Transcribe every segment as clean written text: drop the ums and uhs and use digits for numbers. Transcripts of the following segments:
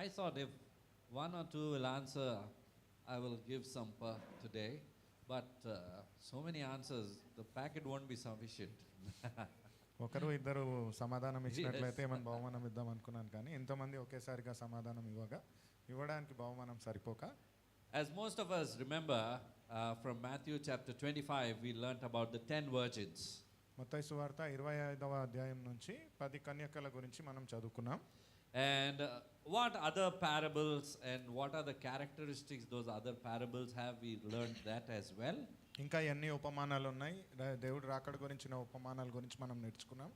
I thought if one or two will answer, I will give some per today. But so many answers, the packet won't be sufficient. ఒకరు ఇద్దరు సమాధానం ఇచ్చినట్లయితే Yes. ఏమైనా బహుమానం ఇద్దాం అనుకున్నాను, కానీ ఇంతమంది ఒకేసారిగా సమాధానం ఇవ్వడానికి బహుమానం సరిపోక. As most of us remember, from Matthew chapter 25, we learnt about the 10 virgins. మత్తయి సువార్త 25వ అధ్యాయం నుంచి 10 కన్యకల గురించి మనం చదువుకున్నాం. And what other parables and what are the characteristics those other parables have, we learned that as well. ఇంకా ఎన్ని ఉపమానాలు ఉన్నాయి, దేవుడు రాకడ గురించిన ఉపమానాల గురించి మనం నేర్చుకున్నాం.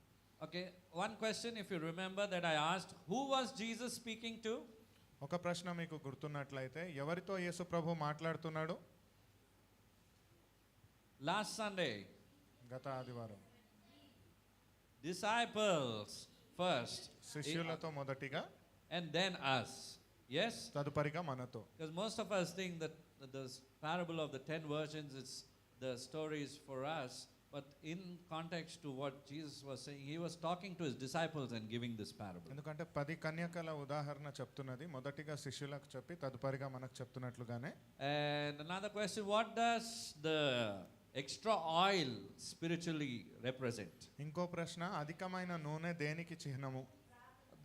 Okay, one question, if you remember, that I asked, who was Jesus speaking to? ఒక ప్రశ్న మీకు గుర్తున్నట్లయితే, ఎవరితో యేసు ప్రభు మాట్లాడుతున్నాడు? Last Sunday, గత ఆదివారం disciples first, శిష్యులతో మొదటిగా, and then us. Yes? తదుపరిగా మనతో. Because most of us think that the parable of the 10 virgins is the stories for us, but in context to what Jesus was saying, he was talking to his disciples and giving this parable. ఎందుకంటే 10 కన్యకల ఉదాహరణ చెప్తున్నది, మొదటిగా శిష్యులకు చెప్పి తదుపరిగా మనకు చెప్తున్నట్లుగానే. And another question, what does the extra oil spiritually represent? ఇంకో ప్రశ్న, అధికమైన నూనె దేనికి చిహ్నము?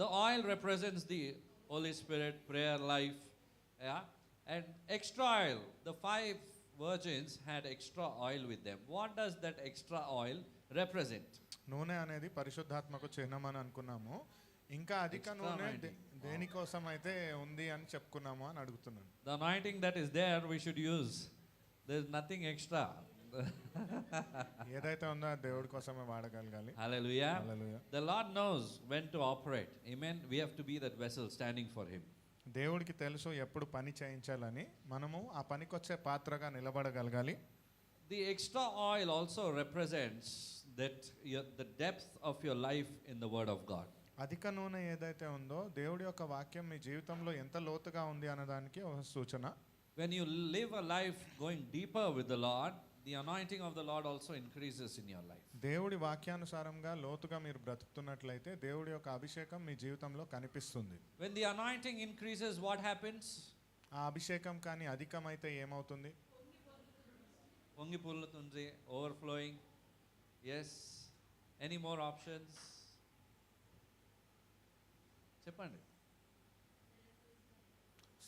The oil represents the Holy Spirit, prayer life, yeah? And extra oil, the 5 virgins had extra oil with them. What does that extra oil represent? నూనె అనేది పరిశుద్ధాత్మకు చిహ్నం అని అనుకున్నాము. ఇంకా అధిక Extra నూనె anointing. దేనికోసం అయితే ఉంది అని చెప్పుకున్నాము అని అడుగుతున్నాను. The anointing that is there, we should use. There is nothing extra. ఏదైతే ఉందో అది దేవుడి కోసమే వాడగలగాలి. Hallelujah. Hallelujah. The Lord knows when to operate. Amen. We have to be that vessel standing for Him. దేవుడికి తెలుసు ఎప్పుడు పని చేయించాలని, మనము ఆ పనికొచ్చే పాత్రగా నిలబడగలగాలి. The extra oil also represents that the depth of your life in the Word of God. అధిక నూనె ఏదైతే ఉందో దేవుడి యొక్క వాక్యం మీ జీవితంలో ఎంత లోతుగా ఉంది అన్నదానికి ఒక సూచన. When you live a life going deeper with the Lord, the anointing of the Lord also increases in your life. దేవుడి వాక్యానుసారంగా లోతుగా మీరు బ్రతుకుతున్నట్లయితే దేవుడి యొక్క అభిషేకం మీ జీవితంలో కనిపిస్తుంది. When the anointing increases, what happens? ఆ అభిషేకం కానీ అధికమైతే ఏమవుతుంది? పొంగి పొర్లుతుంది, overflowing. Yes. Any more options? చెప్పండి.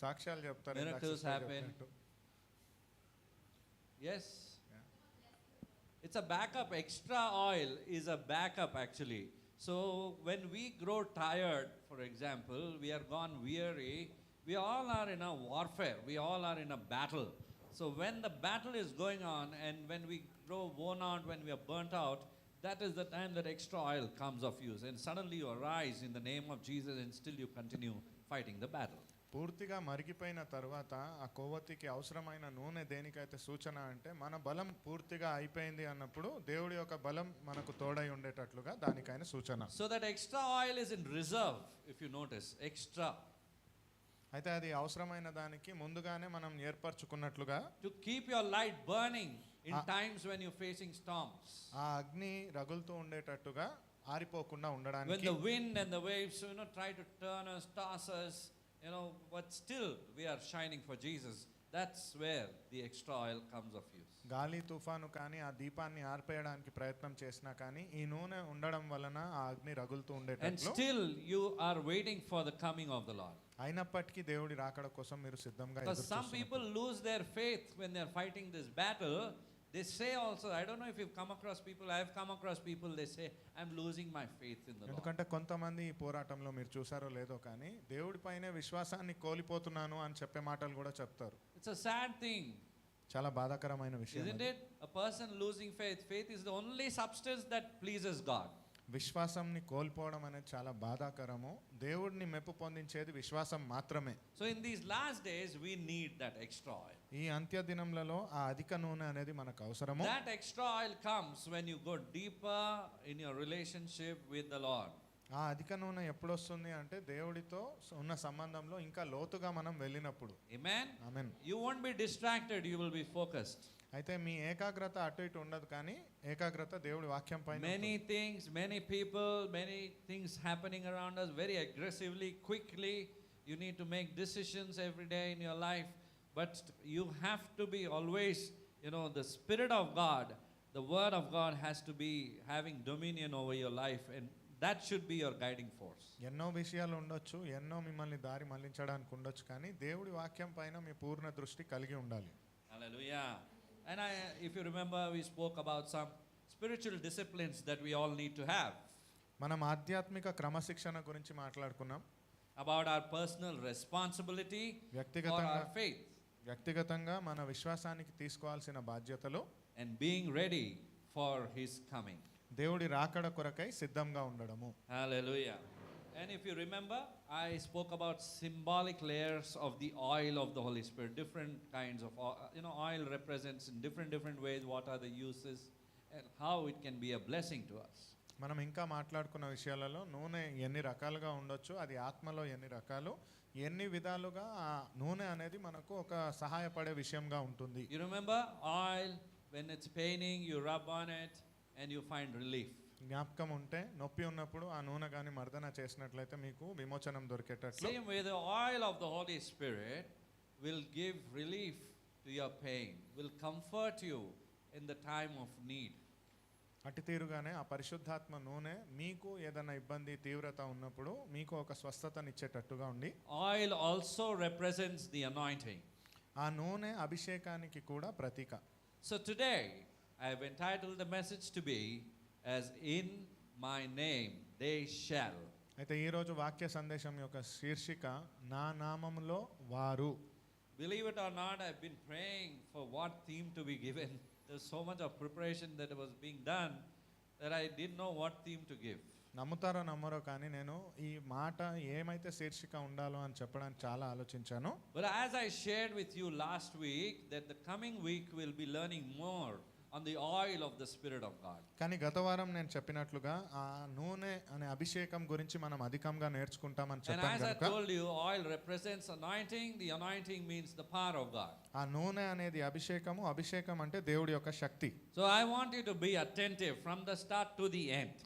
సాక్ష్యాలు చెప్తారు. Miracles happen. Yes. It's a backup. Extra oil is a backup actually. So when we grow tired, for example, we are gone weary, we all are in a warfare. We all are in a battle. So when the battle is going on and when we grow worn out, when we are burnt out, that is the time that extra oil comes of use. And suddenly you arise in the name of Jesus and still you continue fighting the battle. పూర్తిగా మరిగిపోయిన తర్వాత ఆ కొవ్వొత్తికి అవసరమైన నూనె దేనికైతే సూచన అంటే, మన బలం పూర్తిగా అయిపోయింది అన్నప్పుడు దేవుడి యొక్క బలం మనకు తోడై ఉండేటట్లుగా దానికైన సూచన. So that extra oil is in reserve, if you notice. Extra. అయితే అది అవసరమైన దానికి ముందుగానే మనం ఏర్పరచుకున్నట్లుగా, To keep your light burning in times when you're facing storms. ఆ అగ్ని రగులుతూ ఉండేటట్టుగా ఆరిపోకుండా When ఉండడానికి. the wind and the waves, try to turn us, toss us, but still we are shining for Jesus. That's where the extra oil comes of use. గాలి తుఫాను కానీ ఆ దీపాన్ని ఆర్పేయడానికి ప్రయత్నం చేసినా కానీ ఈ నూనె ఉండడం వలన ఆ అగ్ని రగులుతూ And ఉండేటట్లు, still you are waiting for the coming of the Lord. అయినప్పటికీ దేవుడి రాకడ కోసం మీరు సిద్ధంగా Because ఎదురు some చూస్తున్నారు. people lose their faith when they're fighting this battle. They say also, I don't know if you've come across people, I've come across people, they say, I'm losing my faith in the Lord. ఎందుకంటే కొంతమంది ఈ పోరాటంలో మీరు చూసారో లేదో కానీ దేవుడిపైనే విశ్వాసాన్ని కోల్పోతున్నాను అని చెప్పే మాటలు కూడా చెప్తారు. It's a sad thing, చాలా బాధాకరమైన విషయం isn't అది. it? A person losing faith. Faith is the only substance that pleases God. విశ్వాసంని కోల్పోవడం అనేది చాలా బాధాకరము. దేవుడిని మెప్పు పొందించేది విశ్వాసం మాత్రమే. So in these last days, we need that extra oil. ఈ అంత్య దినములలో ఆ అధిక నూనె అనేది మనకు అవసరము. That extra oil comes when you go deeper in your relationship with the Lord. ఆ అధిక నూనె ఎప్పుడు వస్తుంది అంటే దేవుడితో ఉన్న సంబంధంలో ఇంకా లోతుగా మనం వెళ్ళినప్పుడు. Amen? Amen. You won't be distracted, you will be focused. అయితే మీ ఏకాగ్రత అటు ఇటు ఉండదు, కానీ ఏకాగ్రత దేవుడి వాక్యం పైన Many things, many people, many things happening around us very aggressively, quickly. You need to make decisions every day in your life. But you have to be always, the Spirit of God, the Word of God has to be having dominion over your life. And that should be your guiding force. ఎన్నో విషయాలు ఉండొచ్చు, ఎన్నో మిమ్మల్ని దారి మళ్లించడానికి ఉండొచ్చు, కానీ దేవుడి వాక్యం పైన మీ పూర్ణ దృష్టి కలిగి ఉండాలి. Hallelujah. And if you remember, we spoke about some spiritual disciplines that we all need to have. మనం ఆధ్యాత్మిక క్రమశిక్షణ గురించి మాట్లాడుకున్నాం. About our personal responsibility for our faith. వ్యక్తిగతంగా మన విశ్వాసానికి తీసుకోవాల్సిన బాధ్యతలు. And being ready for His coming. దేవుడి రాకడ కొరకై సిద్ధంగా ఉండడము. Hallelujah. And if you remember, I spoke about symbolic layers of the oil of the Holy Spirit. Different kinds of oil represents in different ways what are the uses and how it can be a blessing to us. మనం ఇంకా మాట్లాడుకున్న విషయాలలో నూనె ఎన్ని రకాలుగా ఉండొచ్చు, అది ఆత్మలో ఎన్ని రకాలు, ఎన్ని విధాలుగా ఆ నూనె అనేది మనకు ఒక సహాయపడే విషయంగా ఉంటుంది. You remember oil, when it's paining, you rub on it and you find relief. జ్ఞాపకం ఉంటే నొప్పి ఉన్నప్పుడు ఆ నూనె కానీ మర్దన చేసినట్లయితే మీకు విమోచనం దొరికేటట్లు. Same way the oil of the Holy Spirit will give relief to your pain, will comfort you in the time of need. అట్టి తీరుగానే ఆ పరిశుద్ధాత్మ నూనె మీకు ఏదైనా ఇబ్బంది తీవ్రత ఉన్నప్పుడు మీకు ఒక స్వస్థతనిచ్చేటట్టుగా ఉండి. Oil also represents the anointing. ఆ నూనె అభిషేకానికి కూడా ప్రతీక. So today I have entitled the message to be as in my name they shall. అయితే ఈ రోజు వాక్య సందేశం యొక్క శీర్షిక నా నామములో వారు. Believe it or not, I've been praying for what theme to be given. There's so much of preparation that was being done that I didn't know what theme to give. నమ్ముతారో నమ్మరో కానీ నేను ఈ మాట ఏమైతే శీర్షిక ఉండాలో అని చెప్పడానికి చాలా ఆలోచించాను. But as I shared with you last week that the coming week we'll be learning more on the oil of the Spirit of God. కానీ గత వారం నేను చెప్పినట్లుగా ఆ నూనె అనే అభిషేకం గురించి మనం అధికంగా నేర్చుకుంటామని And చెప్పాను as I కనుక told you, oil represents anointing. The anointing means the power of God. ఆ నూనె అనేది అభిషేకము, అభిషేకం అంటే దేవుడి యొక్క శక్తి. So I want you to be attentive from the start to the end.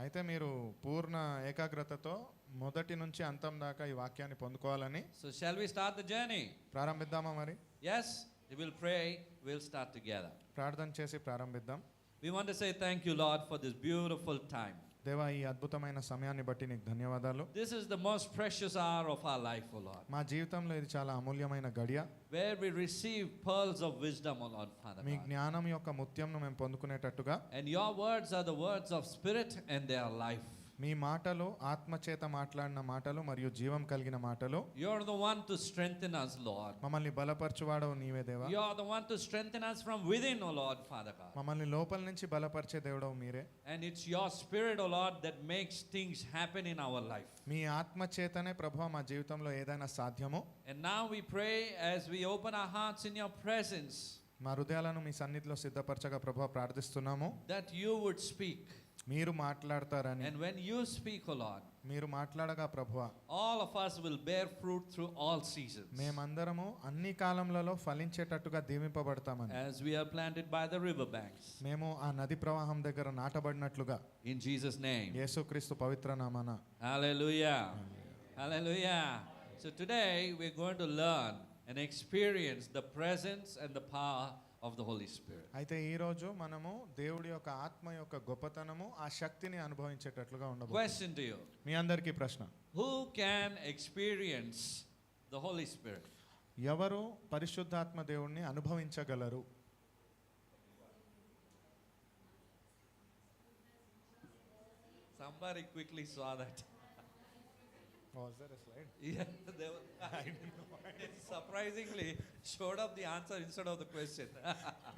అయితే మీరు పూర్ణ ఏకాగ్రతతో మొదటి నుంచి అంతం దాకా ఈ వాక్యాన్ని పొందుకోవాలని. So shall we start the journey? ప్రారంభిద్దామా మరి? Yes, we will pray, we'll start together. ప్రార్థన చేసి ప్రారంభిద్దాం. We want to say thank you, Lord, for this beautiful time. దేవా, ఈ అద్భుతమైన సమయాన్ని బట్టి నీకు ధన్యవాదాలు. This is the most precious hour of our life, O Lord. మా జీవితంలో ఇది చాలా అమూల్యమైన గడియ. Where we receive pearls of wisdom, O Lord, Father me God. జ్ఞానం యొక్క ముత్యంను మేము పొందుకునేటట్టుగా. And your words are the words of spirit and they are life. మీ మాటలు ఆత్మచేత మాట్లాడిన మాటలు మరియు జీవం కలిగిన మాటలు. You're the one to strengthen us, Lord. మమ్మల్ని బలపరచువాడవు నీవే దేవా. You're the one to strengthen us from within, O Lord, Father God. మమ్మల్ని లోపల నుంచి బలపరిచే దేవుడవు మీరే. And it's your spirit, O Lord, that makes things happen in our life. మీ ఆత్మచేతనే ప్రభువా మా జీవితంలో ఏదైనా సాధ్యము. And now we pray as we open our hearts in your presence మా హృదయాలను మీ సన్నిధిలో సిద్ధపరచగా ప్రభువా ప్రార్థిస్తున్నాము. that you would speak. మీరు మాట్లాడతారని. And when you speak, O Lord, మీరు మాట్లాడగా ప్రభువా all of us will bear fruit through all seasons. మేమందరము అన్ని కాలములలో ఫలించేటట్టుగా దీవింపబడతామని. As we are planted by the river banks. మేము ఆ నది ప్రవాహం దగ్గర నాటబడినట్లుగా. In Jesus' name. యేసుక్రీస్తు పవిత్ర నామమున. Hallelujah. Hallelujah. So today we're going to learn and experience the presence and the power of the Holy Spirit. అయితే ఈ రోజు మనము దేవుడి యొక్క ఆత్మ యొక్క గొప్పతనము ఆ శక్తిని అనుభవించేటట్లుగా ఉండబోతున్నాం. Question to you. మీ అందరికీ ప్రశ్న. Who can experience the Holy Spirit? ఎవరు పరిశుద్ధాత్మ దేవుణ్ణి అనుభవించగలరు? Somebody quickly saw that. Was there a slide? Yeah, they were, it surprisingly showed up the answer instead of the question.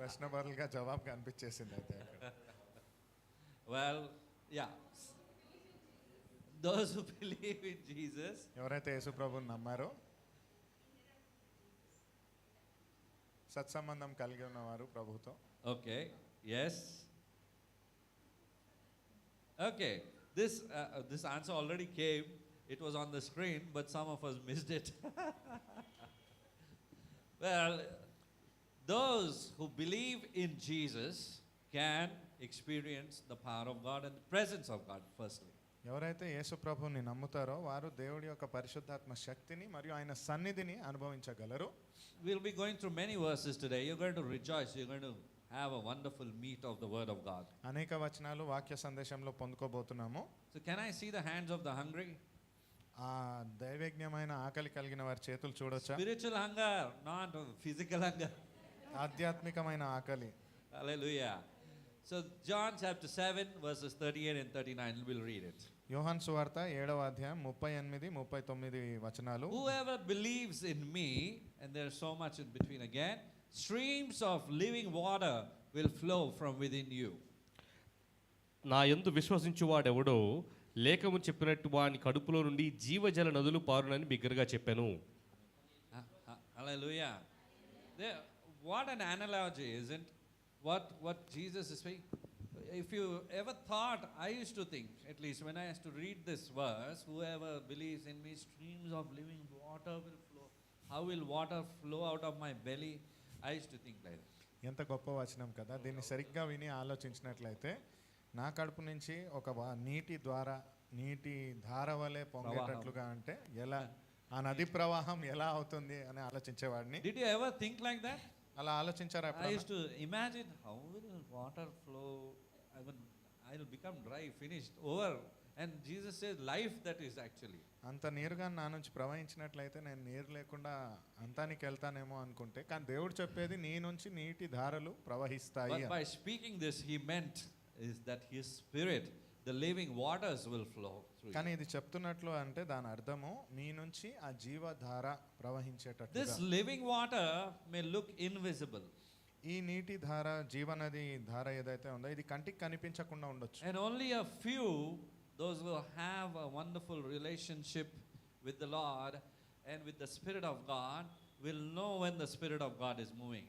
ప్రశ్న బదులుగా జవాబు కనిపించేసింది అయితే అక్కడ. Well, yeah. Those who believe in Jesus, ఎవరైతే యేసు ప్రభువుని నమ్మారో, సత్సంబంధం కలిగి ఉన్నవారు ప్రభుతో. okay, yes. Okay, this answer already came. It was on the screen, but some of us missed it. Well, those who believe in Jesus can experience the power of God and the presence of God, firstly. ఎవరైతే యేసు ప్రభువుని నమ్ముతారో వారు దేవుడి యొక్క పరిశుద్ధాత్మ శక్తిని మరియు ఆయన సన్నిధిని అనుభవించగలరు. We'll be going through many verses today. You're going to rejoice. You're going to have a wonderful meat of the word of God. అనేక వచనాలు వాక్య సందేశంలో పొందుకోబోతున్నాము. So can I see the hands of the hungry? ఆ దైవజ్ఞమైన ఆకలి కలిగిన వారి చేతులు చూడొచ్చా? Spiritual hunger, not physical hunger. ఆధ్యాత్మికమైన ఆకలి. Hallelujah. So John chapter 7 verses 38 and 39, we'll read it. యోహాను సువార్త 7వ అధ్యాయం 38 39 వచనాలు. Whoever believes in me, and there's so much in between again, streams of living water will flow from within you. నా యందు విశ్వసించువాడెవడో లేఖము చెప్పినట్టు వాని కడుపులో నుండి జీవజల నదులు పారునని బిగ్గరగా చెప్పాను. Hallelujah. What an analogy, isn't? What Jesus is saying. If you ever thought, I used to think, at least when I used to read this verse, whoever believes in me, streams of living water will flow. How will water flow out of my belly? I used to think like that. ఎంత గొప్ప వచనం కదా. దీన్ని సరిగ్గా విని ఆలోచించినట్లయితే నా కడుపు నుంచి ఒక నీటి ధార వలె పొంగేటట్లుగా అంటే ఎలా ఆ నది ప్రవాహం ఎలా అవుతుంది అని ఆలోచించేవాడిని. Did you ever think like that? అలా ఆలోచించారా? I used to imagine how will water flow. I will become dry, finished, over. And Jesus says life that is actually. అంత నీరుగా నా నుంచి ప్రవహించినట్లయితే నేను నీరు లేకుండా అంతానికి వెళ్తానేమో అనుకుంటే, కానీ దేవుడు చెప్పేది నీ నుంచి నీటి ధారలు ప్రవహిస్తాయి. But by speaking this, he meant is that his spirit, the living waters will flow through. కానీ ఇది చెప్తున్నట్లు అంటే దాని అర్థము నీ నుంచి ఆ జీవధార ప్రవహించేటట్లుగా. This living water may look invisible. ఈ నీటి ధార జీవనది ధార ఏదైతే ఉందో ఇది కంటికి కనిపించకుండా ఉండొచ్చు. And only a few, those who have a wonderful relationship with the Lord and with the Spirit of God, will know when the Spirit of God is moving.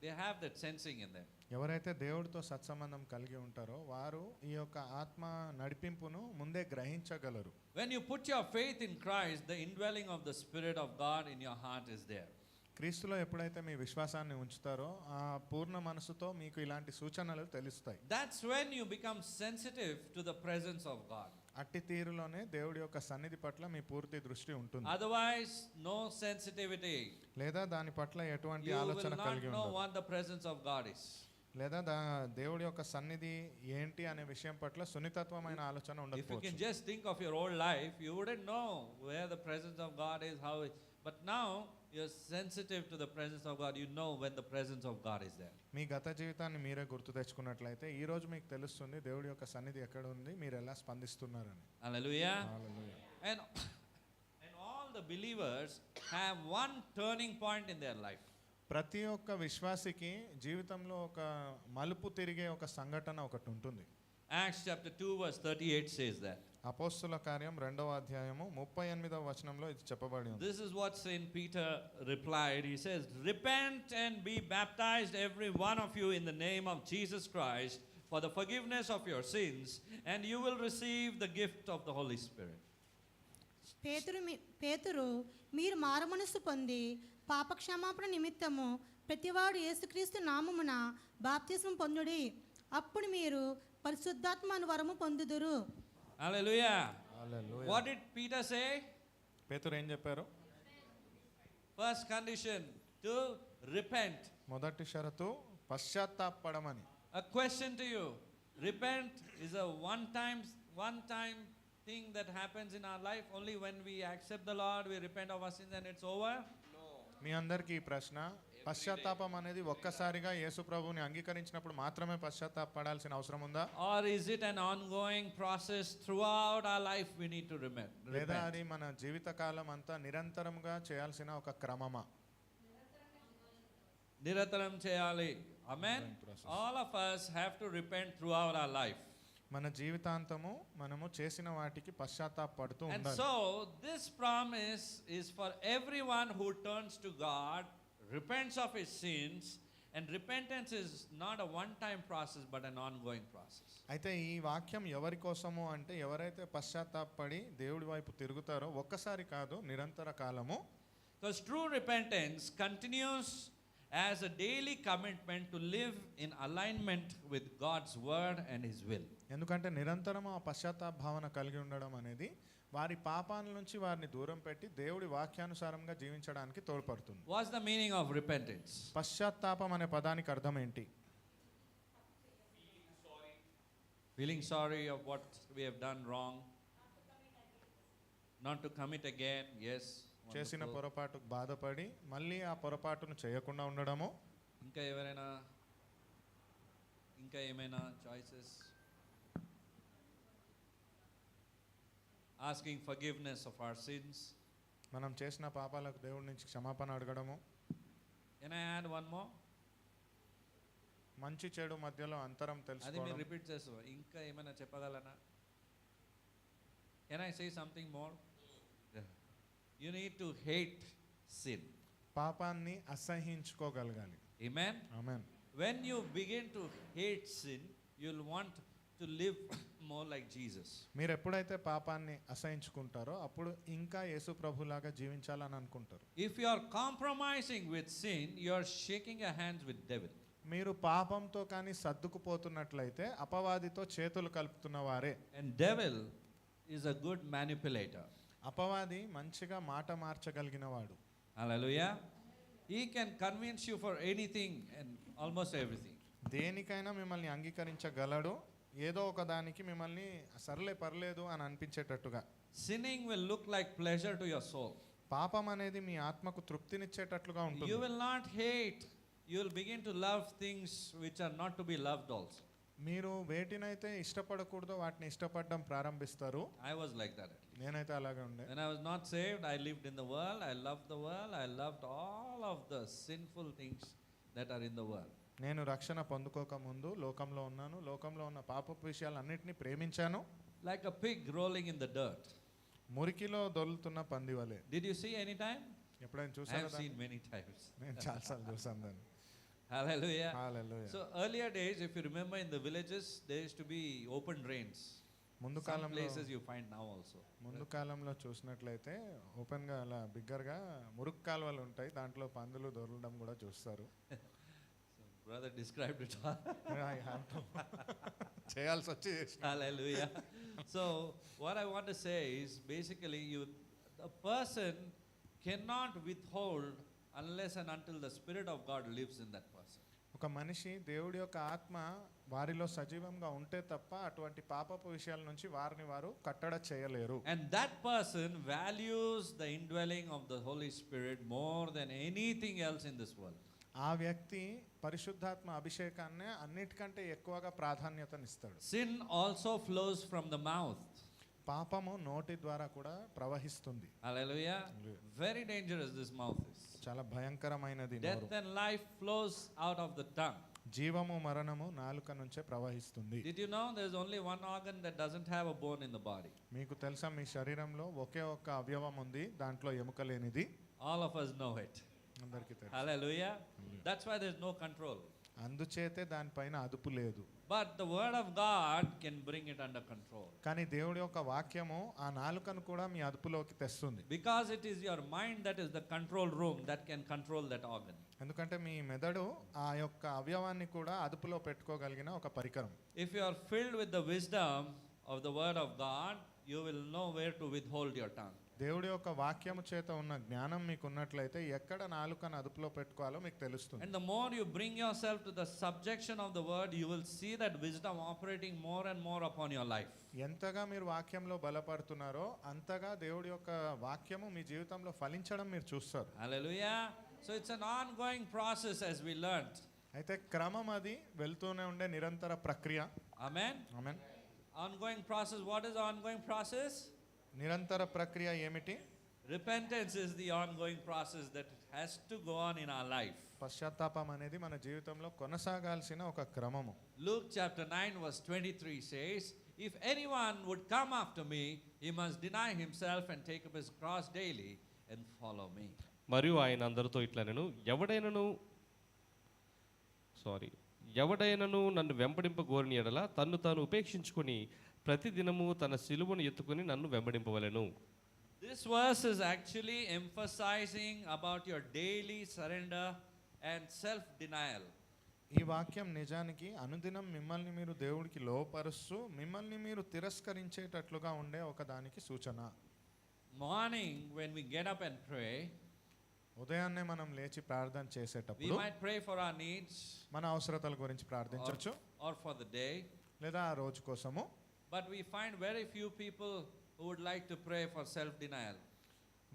They have that sensing in them. ఎవరైతే దేవుడితో సత్సంబంధం కలిగి ఉంటారో వారు ఈ యొక్క ఆత్మ నడిపింపును ముందే గ్రహించగలరు. When you put your faith in Christ, the indwelling of the Spirit of God in your heart is there. క్రీస్తులో ఎప్పుడైతే మీ విశ్వాసాన్ని ఉంచుతారో ఆ పూర్ణ మనసుతో మీకు ఇలాంటి సూచనలు తెలుస్తాయి. That's when you become sensitive to the presence of God. అట్టి తీరులోనే దేవుడి యొక్క సన్నిధి పట్ల మీ పూర్తి దృష్టి ఉంటుంది. Otherwise, no sensitivity. లేదా దాని పట్ల ఎటువంటి You will ఆలోచన not కలిగి know ఉండరు. what the presence of God is. లేదా దేవుడి యొక్క సన్నిధి ఏంటి అనే విషయం పట్ల సున్నితత్వమైన ఆలోచన If you can ఉండకపోవచ్చు. just think of your old life, you wouldn't know where the presence of God is, how it. But now you're sensitive to the presence of God. You know when the presence of God is there. మీ గత జీవితాన్ని మీరే గుర్తు తెచ్చుకున్నట్లయితే ఈ రోజు మీకు తెలుస్తుంది దేవుడి యొక్క సన్నిధి ఎక్కడ ఉంది, మీరు ఎలా స్పందిస్తున్నారని. Hallelujah. Hallelujah. And all the believers have one turning point in their life. ప్రతి ఒక్క విశ్వాసికి జీవితంలో ఒక మలుపు తిరిగే ఒక సంఘటన ఒకటి ఉంటుంది. Acts chapter 2 verse 38 says that. అపోస్తుల కార్యం 2వ అధ్యాయము 38వ వచనంలో ఇది చెప్పబడి ఉంది. This is what Saint Peter replied. He says, "Repent and be baptized every one of you in the name of Jesus Christ for the forgiveness of your sins, and you will receive the gift of the Holy Spirit." పేతురు మీరు మారుమనస్సు పొంది పాపక్షమాపణ నిమిత్తము ప్రతివాడు యేసుక్రీస్తు నామమున బాప్తిస్మం పొందుడి, అప్పుడు మీరు పరిశుద్ధాత్మ అను వరము పొందుదురు. Hallelujah. Hallelujah. What did Peter say? పేతురు ఏం చెప్పారు? First condition to repent. మొదటి షరతు పశ్చాత్తాపడమని. A question to you. Repent is a one time thing that happens in our life. Only when we accept the Lord, we repent of our sins and it's over. మీ అందరికీ ఈ ప్రశ్న, పశ్చాత్తాపం అనేది ఒక్కసారిగా యేసు ప్రభువుని అంగీకరించినప్పుడు మాత్రమే పశ్చాత్తాపడాల్సిన అవసరం ఉందా? Or is it an ongoing process throughout our life we need to లేదా repent? అది మన జీవిత కాలం అంతా నిరంతరంగా చేయాల్సిన ఒక క్రమమా? నిరంతరం చేయాలి. Amen. All of us have to repent throughout our life. మన జీవితాంతము మనము చేసిన వాటికి పశ్చాత్తాపడుతూ And ఉండాలి. so this promise is for everyone who turns to God, repents of his sins, and repentance is not a one-time process but an ongoing process. అయితే ఈ వాక్యం ఎవరి కోసము అంటే ఎవరైతే పశ్చాత్తాపడి దేవుడి వైపు తిరుగుతారో ఒక్కసారి కాదు, నిరంతర కాలము. Because true repentance continues as a daily commitment to live in alignment with God's word and his will. ఎందుకంటే నిరంతరం ఆ పశ్చాత్తాప భావన కలిగి ఉండడం అనేది వారి పాపాల నుంచి వారిని దూరం పెట్టి దేవుడి వాక్యానుసారంగా జీవించడానికి తోడ్పడుతుంది. What's the meaning of repentance? పశ్చాత్తాపం అనే పదానికి అర్థం ఏంటి? Feeling sorry of what we have done wrong, not to commit again. Yes, చేసిన wonderful. పొరపాటుకు బాధపడి మళ్ళీ ఆ పొరపాటును చేయకుండా ఉండడము. ఇంకా ఏమైనా choices? Asking forgiveness of our sins. మనం చేసిన పాపాలకు దేవుడి నుంచి క్షమాపణ అడగడము. Can I add one more? మంచి చెడు మధ్యలో అంతరం అది మీరు తెలుసుకోవడం. రిపీట్ చేస్తూ ఇంకా ఏమైనా చెప్పగలనా? Can I say something more? You need to hate sin. పాపాన్ని అసహించుకోగలగాలి. Amen. Amen. When you begin to hate sin, you'll want to live more like Jesus. మీరు ఎప్పుడైతే పాపాన్ని అసహించుకుంటారో అప్పుడు ఇంకా యేసు ప్రభులాగా జీవించాలని అనుకుంటారు. If you are compromising with sin, you are shaking your hands with devil. మీరు పాపంతో కానీ సర్దుకుపోతున్నట్లయితే అపవాదితో చేతులు కలుపుతున్న వారే. And devil is a good manipulator. అపవాది మంచిగా మాట మార్చగలిగిన వాడు. Hallelujah. He can convince you for anything and almost everything. దేనికైనా మిమ్మల్ని అంగీకరించగలడు. ఏదో ఒక దానికి మిమ్మల్ని సర్లే పర్లేదు అని అనిపించేటట్టుగా. Sinning will look like pleasure to your soul. పాపం అనేది మీ ఆత్మకు తృప్తినిచ్చేటట్లుగా ఉంటుంది. You will not hate. You will begin to love things which are not to be loved also. మీరు వేటినైతే ఇష్టపడకూడదో వాటిని ఇష్టపడడం ప్రారంభిస్తారు. I was like that. నేనైతే అలాగే ఉండే. When I was not saved, I lived in the world. I loved the world. I loved all of the sinful things that are in the world. నేను రక్షణ పొందుకోక ముందు లోకంలో ఉన్నాను. లోకంలో ఉన్న పాపపు విషయాలన్నిటిని ప్రేమించాను. Like a pig rolling in the dirt. మురికిలో దొర్లుతున్న పంది వలె. Did you see any time? ఎప్పుడైనా I చూసారా have దాన్ని? seen many times. నేను చాలాసార్లు చూసాను దాన్ని. Hallelujah. Hallelujah. So earlier days, if you remember in the villages, there used to be open drains. ముందు Some కాలంలో places you find now also. ముందు కాలంలో చూసినట్లయితే ఓపెన్గా అలా బిగ్గరగా మురుగు కాలువలు ఉంటాయి. దాంట్లో పందులు దొరలడం కూడా చూస్తారు. So brother described it all. I have to చేయాల్సి వచ్చి చేసిన. Hallelujah. So what I want to say is basically the person cannot withhold unless and until the Spirit of God lives in that person. ఒక మనిషి దేవుడి యొక్క ఆత్మ వారిలో సజీవంగా ఉంటే తప్ప అటువంటి పాపపు విషయాల నుంచి వారిని వారు కట్టడ చేయలేరు. And that person values the indwelling of the Holy Spirit more than anything else in this world. ఆ వ్యక్తి పరిశుద్ధాత్మ అభిషేకాన్ని అన్నిటికంటే ఎక్కువగా ప్రాధాన్యతనిస్తాడు. Sin also flows from the mouth. పాపము నోటి ద్వారా కూడా ప్రవహిస్తుంది. Hallelujah. Very dangerous this mouth is. చాలా భయంకరమైనది నోరు. Death and life flows out of the tongue. జీవము మరణము నాలుక నుంచే ప్రవహిస్తుంది. Did you know there's only one organ that doesn't have a bone in the body? మీకు తెలుసా మీ శరీరంలో ఒకే ఒక్క అవయవం ఉంది, దాంట్లో ఎముక లేనిది. All of us know it. అందరికీ తెలుసు. Hallelujah. That's why there's no control. అందుచేతే దానిపైన అదుపు లేదు. But the word of God can bring it under control. కానీ దేవుడి యొక్క వాక్యము ఆ నాలుకను కూడా మీ అదుపులోకి తెస్తుంది. Because it is your mind that is the control room that can control that organ. ఎందుకంటే మీ మెదడు ఆ యొక్క అవయవాన్ని కూడా అదుపులో పెట్టుకోగలిగిన ఒక పరికరం. If you are filled with the wisdom of the word of God, you will know where to withhold your tongue. దేవుడి యొక్క వాక్యము చేత ఉన్న జ్ఞానం మీకు ఉన్నట్లయితే ఎక్కడ నాలుకను అదుపులో పెట్టుకోవాలో మీకు తెలుస్తుంది. And the more you bring yourself to the subjection of the word, you will see that wisdom operating more and more upon your life. ఎంతగా మీరు వాక్యంలో బలపడుతున్నారో అంతగా దేవుడి యొక్క వాక్యము మీ జీవితంలో ఫలించడం మీరు చూస్తారు. Hallelujah. So it's an ongoing process as we learned. అయితే క్రమం అది వెళ్తూనే ఉండే నిరంతర ప్రక్రియ. Amen. Amen. Ongoing process. What is ongoing process? నిరంతర ప్రక్రియ ఏమిటి? Repentance is the ongoing process that has to go on in our life. పశ్చాత్తాపం అనేది మన జీవితంలో కొనసాగాల్సిన ఒక క్రమము. Luke chapter 9 verse 23 says, if anyone would come after me, he must deny himself and take up his cross daily and follow me. మరియు ఆయన అందరితో ఇట్లా నేను ఎవడైనను నన్ను వెంబడింపగోరిన ఎడల తన్ను తాను ఉపేక్షించుకొని ప్రతి దినము తన సిలువను ఎత్తుకొని నన్ను వెంబడింపవలెను. This verse is actually emphasizing about your daily surrender and self-denial. ఈ వాక్యం నిజానికి అనుదినం మిమ్మల్ని మీరు దేవుడికి లోపరుస్తూ మిమ్మల్ని మీరు తిరస్కరించేటట్లుగా ఉండే ఒక దానికి సూచన. Morning, when we get up and pray, ఉదయాన్నే మనం లేచి ప్రార్థన we చేసేటప్పుడు might pray for our needs మన అవసరతల గురించి ప్రార్థించవచ్చు or for the day, లేదా ఆ రోజు కోసము. but we find very few people who would like to pray for self-denial.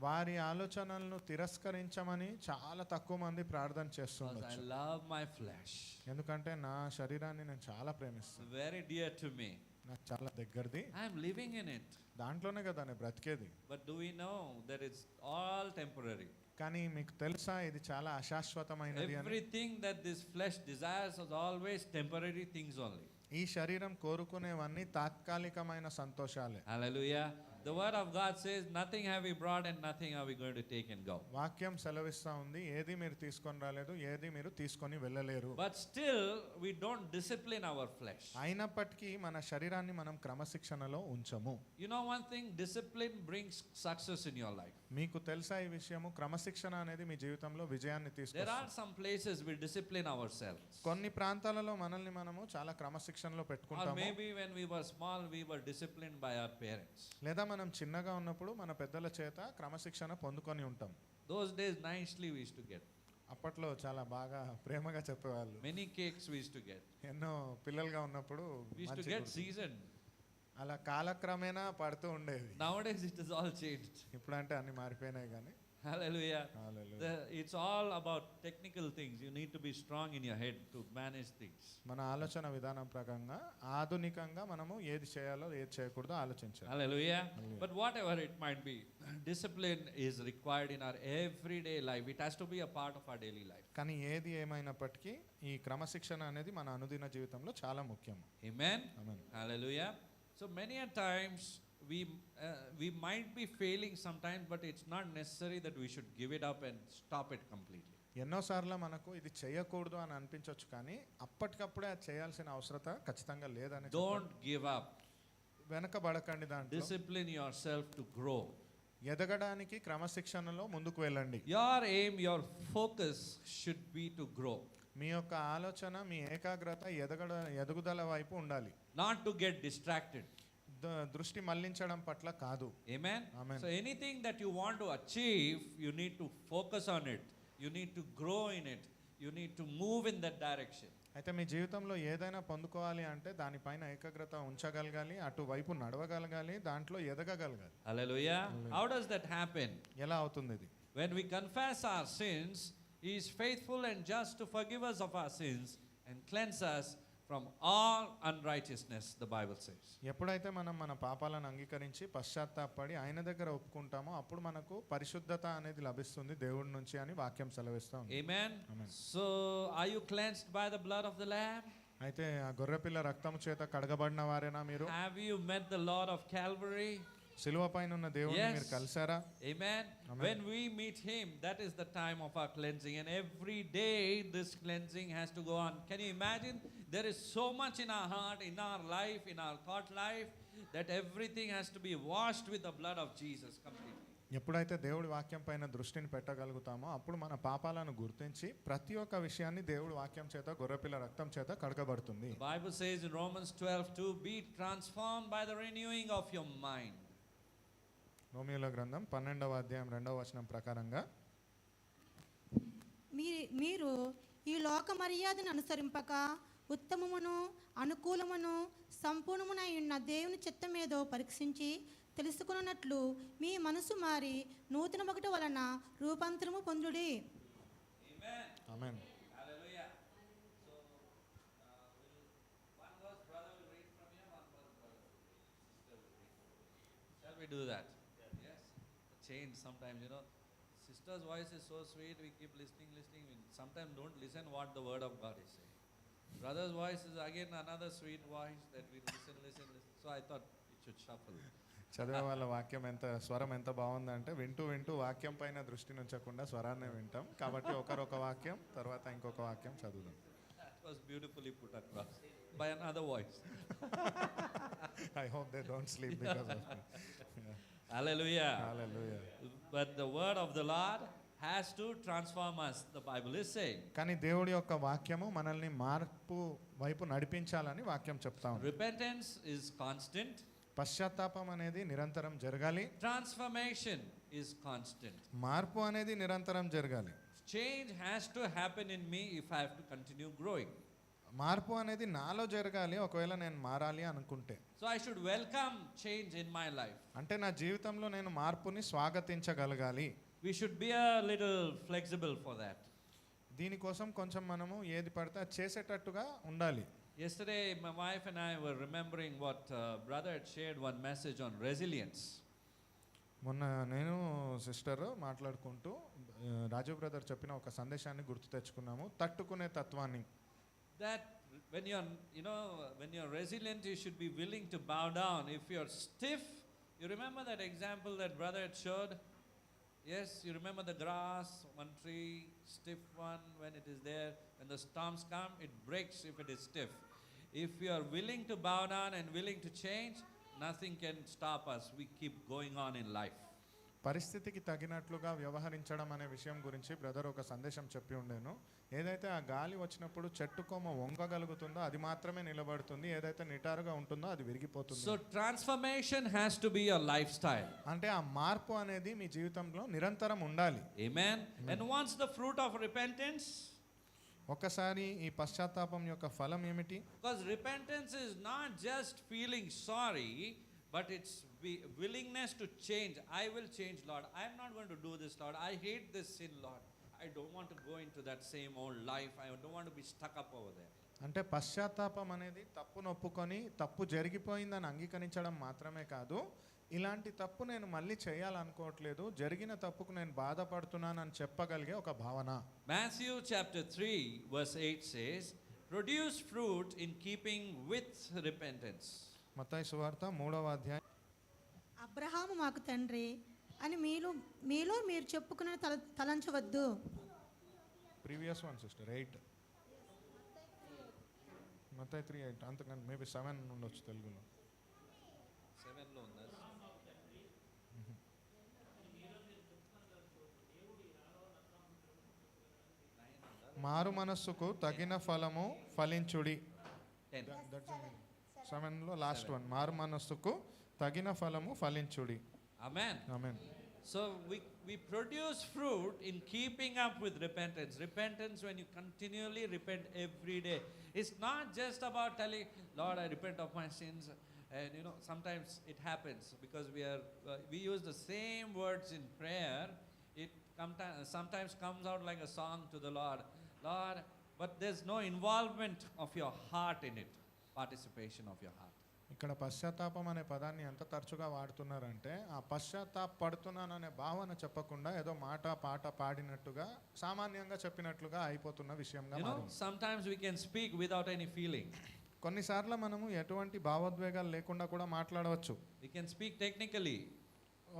వారి ఆలోచనలను తిరస్కరించమని చాలా తక్కువ మంది ప్రార్థన Because I చేస్తుండొచ్చు. love my flesh, ఎందుకంటే నా శరీరాన్ని నేను చాలా ప్రేమిస్తాను, very dear to me. నాకు చాలా దగ్గరది, I am living in it. దాంట్లోనే కదా నేను బ్రతికేది. But do we know that it's all temporary? కానీ మీకు తెలుసా ఇది చాలా అశాశ్వతమైనది అని? Everything that this flesh desires is always temporary things only. ఈ శరీరం కోరుకునేవన్నీ తాత్కాలికమైన సంతోషాలే. Hallelujah. The word of God says, nothing have we brought and nothing are we going to take and go. వాక్యం సెలవిస్తా ఉంది, ఏది మీరు తీసుకొని రాలేదు, ఏది మీరు తీసుకొని వెళ్ళలేరు. But still, we don't discipline our flesh. అయినప్పటికీ మన శరీరాన్ని మనం క్రమశిక్షణలో ఉంచము. You know one thing, discipline brings success in your life. మీకు తెలుసా ఈ విషయము? క్రమశిక్షణ అనేది మీ జీవితంలో విజయాన్ని There are తీసుకొస్తుంది. some places we discipline ourselves. కొన్ని ప్రాంతాలలో మనల్ని మనము చాలా క్రమశిక్షణలో Or పెట్టుకుంటాము. maybe when we were small, we were disciplined by our parents. లేదా మనం చిన్నగా ఉన్నప్పుడు మన పెద్దల చేత క్రమశిక్షణ పొందుకొని ఉంటాం. Those days nicely we used to get. అప్పట్లో చాలా బాగా ప్రేమగా చెప్పేవాళ్ళు. Many cakes we used to get. ఎన్నో పిల్లలుగా ఉన్నప్పుడు We used to మంచి get గుర్తు. seasoned. అలా కాలక్రమేణా పడుతూ ఉండేది. Nowadays it is all changed. ఇప్పుడంటే అన్ని మారిపోయినాయి కానీ. Hallelujah. Hallelujah. It's all about technical things. You need to be strong in your head to manage things. మన ఆలోచన విధానం ప్రకారంగా ఆధునికంగా మనము ఏది చేయాలో ఏది చేయకూడదో ఆలోచించాలి. Hallelujah. Hallelujah. But whatever it might be, discipline is required in our everyday life. It has to be a part of our daily life. కానీ ఏది ఏమైనప్పటికీ ఈ క్రమశిక్షణ అనేది మన అనుదిన జీవితంలో చాలా ముఖ్యం. Amen. Amen. Hallelujah. So many a times we might be failing sometimes, but it's not necessary that we should give it up and stop it completely. ఎన్నోసార్లు మనకు ఇది చేయకూడదు అని అనిపించవచ్చు, కానీ అప్పటికప్పుడే అది చేయాల్సిన అవసరత ఖచ్చితంగా లేదని Don't give up. వెనకబడకండి. దాంట్లో Discipline yourself to grow. ఎదగడానికి క్రమశిక్షణలో ముందుకు వెళ్ళండి. Your aim, your focus should be to grow, మీ యొక్క ఆలోచన, మీ ఏకాగ్రత ఎదుగుదల వైపు ఉండాలి, not to get distracted. దృష్టి మళ్లించడం పట్ల కాదు. Amen. Amen. So anything that you want to achieve, you need to focus on it. You need to grow in it. You need to move in that direction. అయితే మీ జీవితంలో ఏదైనా పొందుకోవాలి అంటే దానిపైన ఏకాగ్రత ఉంచగలగాలి, అటువైపు నడవగలగాలి, దాంట్లో ఎదగగలగాలి. Hallelujah. How does that happen? ఎలా అవుతుంది ఇది? When we confess our sins, He is faithful and just to forgive us of our sins and cleanse us from all unrighteousness, the Bible says. ఎప్పుడైతే మనం మన పాపాలను అంగీకరించి పశ్చాత్తాపడి ఆయన దగ్గర ఒప్పుకుంటామో అప్పుడు మనకు పరిశుద్ధత అనేది లభిస్తుంది దేవుడి నుంచి అని వాక్యం సెలవిస్తాం. Amen. Amen. So, are you cleansed by the blood of the Lamb? అయితే ఆ గొర్రెపిల్ల రక్తము చేత కడగబడిన వారేనా మీరు? Have you met the Lord of Calvary? సిలువ పైన ఉన్న దేవుడిని Yes. మీరు కలిసారా? Amen. Amen. When we meet Him, that is the time of our cleansing, and every day this cleansing has to go on. Can you imagine? There is so much in our heart, in our life, in our thought life, that everything has to be washed with the blood of Jesus completely. ఎప్పుడైతే దేవుడి వాక్యం పైన దృష్టిని పెట్టగలుగుతామో అప్పుడు మన పాపాలను గుర్తించి ప్రతి ఒక్క విషయాన్ని దేవుడి వాక్యం చేత గొర్రెపిల్ల రక్తం చేత కడగబడుతుంది. The Bible says in Romans 12:2, be transformed by the renewing of your mind. రోమియోల గ్రంథం 12వ అధ్యాయం 2వ వచనం ప్రకారంగా మీరు ఈ లోక మర్యాదను అనుసరింపక ఉత్తమమును అనుకూలమును సంపూర్ణమునై ఉన్న దేవుని చిత్తమేదో పరీక్షించి తెలుసుకున్నట్లు మీ మనసు మారి నూతన ఒకటి వలన రూపాంతరము పొందుడి. ఆమేన్. Hallelujah. So, one verse brother will read from here, one verse brother will read. Sister will read. Shall we do that? Yes. Change sometimes, you know. Sister's voice is so sweet, we keep listening. We sometimes don't listen what the word of God is saying. Brother's voice is again another sweet voice that we listen. So I thought it should shuffle. చదివే వాళ్ళ వాక్యం స్వరం ఎంత బాగుందంటే వింటూ వాక్యం పైన దృష్టిని ఉంచకుండా స్వరాన్ని వింటాం. కాబట్టి ఒకరొక వాక్యం తర్వాత ఇంకొక వాక్యం చదువుదాం. That was beautifully put across by another voice. I hope they don't sleep because of me. Hallelujah. Hallelujah. But the word of the Lord has to transform us, the Bible is saying. కానీ దేవుడి యొక్క వాక్యము మనల్ని మార్పు వైపు నడిపించాలని వాక్యం చెప్తా ఉంది. Repentance is constant. పశ్చాత్తాపం అనేది నిరంతరం జరగాలి. Transformation is constant. మార్పు అనేది నిరంతరం జరగాలి. Change has to happen in me if I have to continue growing. మార్పు అనేది నాలో జరగాలి ఒకవేళ నేను మారాలి అనుకుంటే. So I should welcome change in my life. అంటే నా జీవితంలో నేను మార్పుని స్వాగతించగలగాలి. We should be a little flexible for that. దీనికోసం కొంచెం మనము ఏది పడితే అది చేసేటట్టుగా ఉండాలి. Yesterday, my wife and I were remembering what brother had shared one message on resilience. మొన్న నేను సిస్టర్ మాట్లాడుకుంటూ రాజు బ్రదర్ చెప్పిన ఒక సందేశాన్ని గుర్తు తెచ్చుకున్నాము, తట్టుకునే తత్వాన్ని. That when you're resilient, you should be willing to bow down. If you're stiff, you remember that example that brother had showed? Yes, you remember the grass, one tree, stiff one, when it is there, when the storms come, it breaks if it is stiff. If you are willing to bow down and willing to change, nothing can stop us. We keep going on in life. పరిస్థితికి తగినట్లుగా వ్యవహరించడం అనే విషయం గురించి brother ఒక సందేశం చెప్పి ఉండేను. ఏదైతే ఆ గాలి వచ్చినప్పుడు చెట్టు కొమ్మ వంగగలుగుతుందో అది మాత్రమే నిలబడుతుంది, ఏదైతే నిటారుగా ఉంటుందో అది విరిగిపోతుంది. So transformation has to be your lifestyle. అంటే ఆ మార్పు అనేది మీ జీవితంలో నిరంతరం ఉండాలి. Amen. And once the fruit of repentance, ఒకసారి ఈ పశ్చాత్తాపం యొక్క ఫలం ఏమిటి? because repentance is not just feeling sorry, but it's willingness to change. I will change, Lord. I am not going to do this, Lord. I hate this sin, Lord. I don't want to go into that same old life. I don't want to be stuck up over there. అంటే పశ్చాత్తాపం అనేది తప్పును ఒప్పుకొని తప్పు జరిగిపోయిందని అంగీకరించడం మాత్రమే కాదు, ఇలాంటి తప్పు నేను మళ్ళీ చేయాలనుకోవట్లేదు, జరిగిన తప్పుకు నేను బాధపడుతున్నానని చెప్పగలిగే ఒక భావన. Matthew chapter 3 verse 8 says, produce fruit in keeping with repentance. మత్తయి సువార్త 3వ అధ్యాయం. అబ్రహాము మాకు తండ్రి అని మీలో మీరు చెప్పుకున్న తలంచవద్దు. ప్రీవియస్ వన్ సిస్టర్ 8 మత్తయి 3:8 అంతకన్నా మేబీ 7 ఉండొచ్చు తెలుగులో. 7 లో ఉందా? మారు మనస్సుకు తగిన ఫలము ఫలించుడి. 10. 7లో లాస్ట్ వన్, మారు మనస్సుకు తగిన ఫలము ఫలించుడి. Amen. Amen. So we produce fruit in keeping up with repentance. Repentance, when you continually repent every day. It's not just about telling, Lord, I repent of my sins. And sometimes it happens because we use the same words in prayer. It sometimes comes out like a song to the Lord. Lord, but there's no involvement of your heart in it. Participation of your heart. ఇక్కడ పశ్చాత్తాపం అనే పదాన్ని ఎంత తరచుగా వాడుతున్నారంటే ఆ పశ్చాత్తాపడుతున్నాననే భావన చెప్పకుండా ఏదో మాట పాట పాడినట్టుగా సామాన్యంగా చెప్పినట్లుగా అయిపోతున్న విషయంగా మారింది. Sometimes we can speak without any feeling. కొన్నిసార్లు మనము ఎటువంటి భావోద్వేగాలు లేకుండా కూడా మాట్లాడవచ్చు. We can speak technically.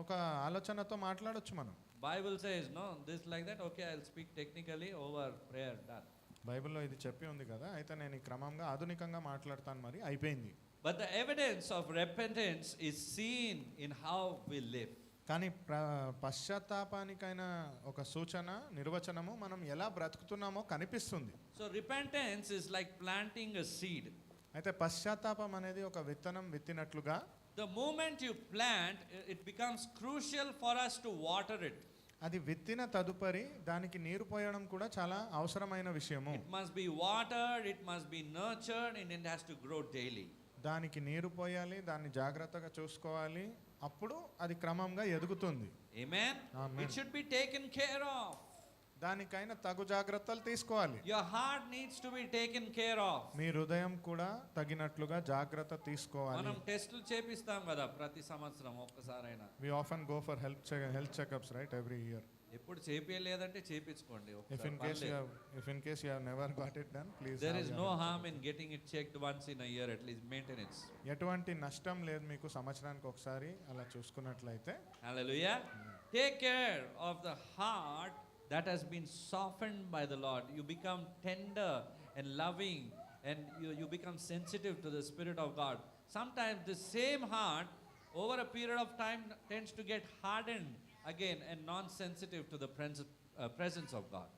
ఒక ఆలోచనతో మాట్లాడొచ్చు మనం. Bible says, no, this like that, okay, I'll speak technically over prayer, done. బైబిల్లో ఇది చెప్పి ఉంది కదా, అయితే నేను ఈ క్రమంగా ఆధునికంగా మాట్లాడతాను, మరి అయిపోయింది. But the evidence of repentance is seen in how we live. కానీ పశ్చాత్తాపానికైన ఒక సూచన నిర్వచనము మనం ఎలా బ్రతుకుతున్నామో కనిపిస్తుంది. So repentance is like planting a seed. అయితే పశ్చాత్తాపం అనేది ఒక విత్తనం విత్తినట్లుగా The moment you plant, it becomes crucial for us to water it. అది విత్తిన తదుపరి దానికి నీరు పోయడం కూడా చాలా అవసరమైన విషయము. It must be watered, it must be nurtured, and it has to grow daily. దానికి నీరు పోయాలి, దాన్ని జాగ్రత్తగా చూసుకోవాలి, అప్పుడు అది క్రమంగా ఎదుగుతుంది. Amen. Amen. It should be taken care of. దానికైనా తగు జాగ్రత్తలు తీసుకోవాలి. Your heart needs to be taken care of. మీ హృదయం కూడా తగినట్లుగా జాగ్రత్త తీసుకోవాలి. మనం టెస్టులు చేపిస్తాం కదా ప్రతి సంవత్సరం ఒక్కసారైనా. We often go for health checkups, right, every year. ఎప్పుడు చేపియలేదంటే చేపించుకోండి. If in case you have never got it done, please. There is no harm in getting it checked once in a year, at least maintenance. ఎటువంటి నష్టం లేదు మీకు సంవత్సరానికి ఒకసారి అలా చూసుకున్నట్లయితే. Hallelujah. Take care of the heart that has been softened by the Lord. You become tender and loving, and you become sensitive to the Spirit of God. Sometimes the same heart over a period of time tends to get hardened again and non-sensitive to the presence of God.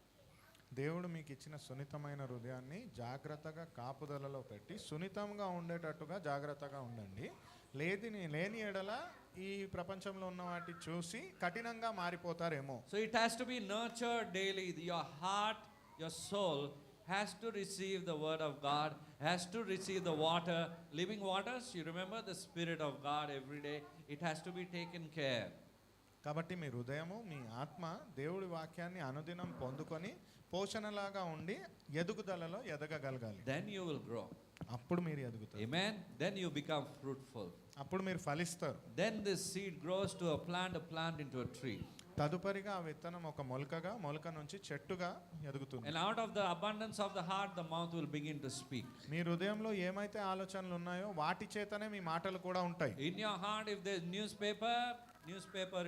దేవుడు మీకు ఇచ్చిన సున్నితమైన హృదయాన్ని జాగ్రత్తగా కాపుదలలో పెట్టి సున్నితంగా ఉండేటట్టుగా జాగ్రత్తగా ఉండండి. లేని ఎడల ఈ ప్రపంచంలో ఉన్న వాటి చూసి కఠినంగా మారిపోతారేమో. So it has to be nurtured daily. Your heart, your soul has to receive the word of God, has to receive the water, living waters. You remember the Spirit of God every day. It has to be taken care. కాబట్టి మీ హృదయము మీ ఆత్మ దేవుడి వాక్యాన్ని అనుదినం పొందుకొని పోషణలాగా ఉండి ఎదుగుదలలో ఎదగగలగాలి. Then you will grow. అప్పుడు మీరు ఎదుగుతారు. Amen. Then you become fruitful. అప్పుడు మీరు ఫలిస్తారు. Then this seed grows to a plant into a tree. తదుపరిగా ఆ విత్తనం ఒక మొలక నుంచి చెట్టుగా ఎదుగుతుంది. And out of the abundance of the heart the mouth will begin to speak. మీ హృదయంలో ఏమైతే ఆలోచనలు ఉన్నాయో వాటి చేతనే మీ మాటలు కూడా ఉంటాయి. In your heart if there is newspaper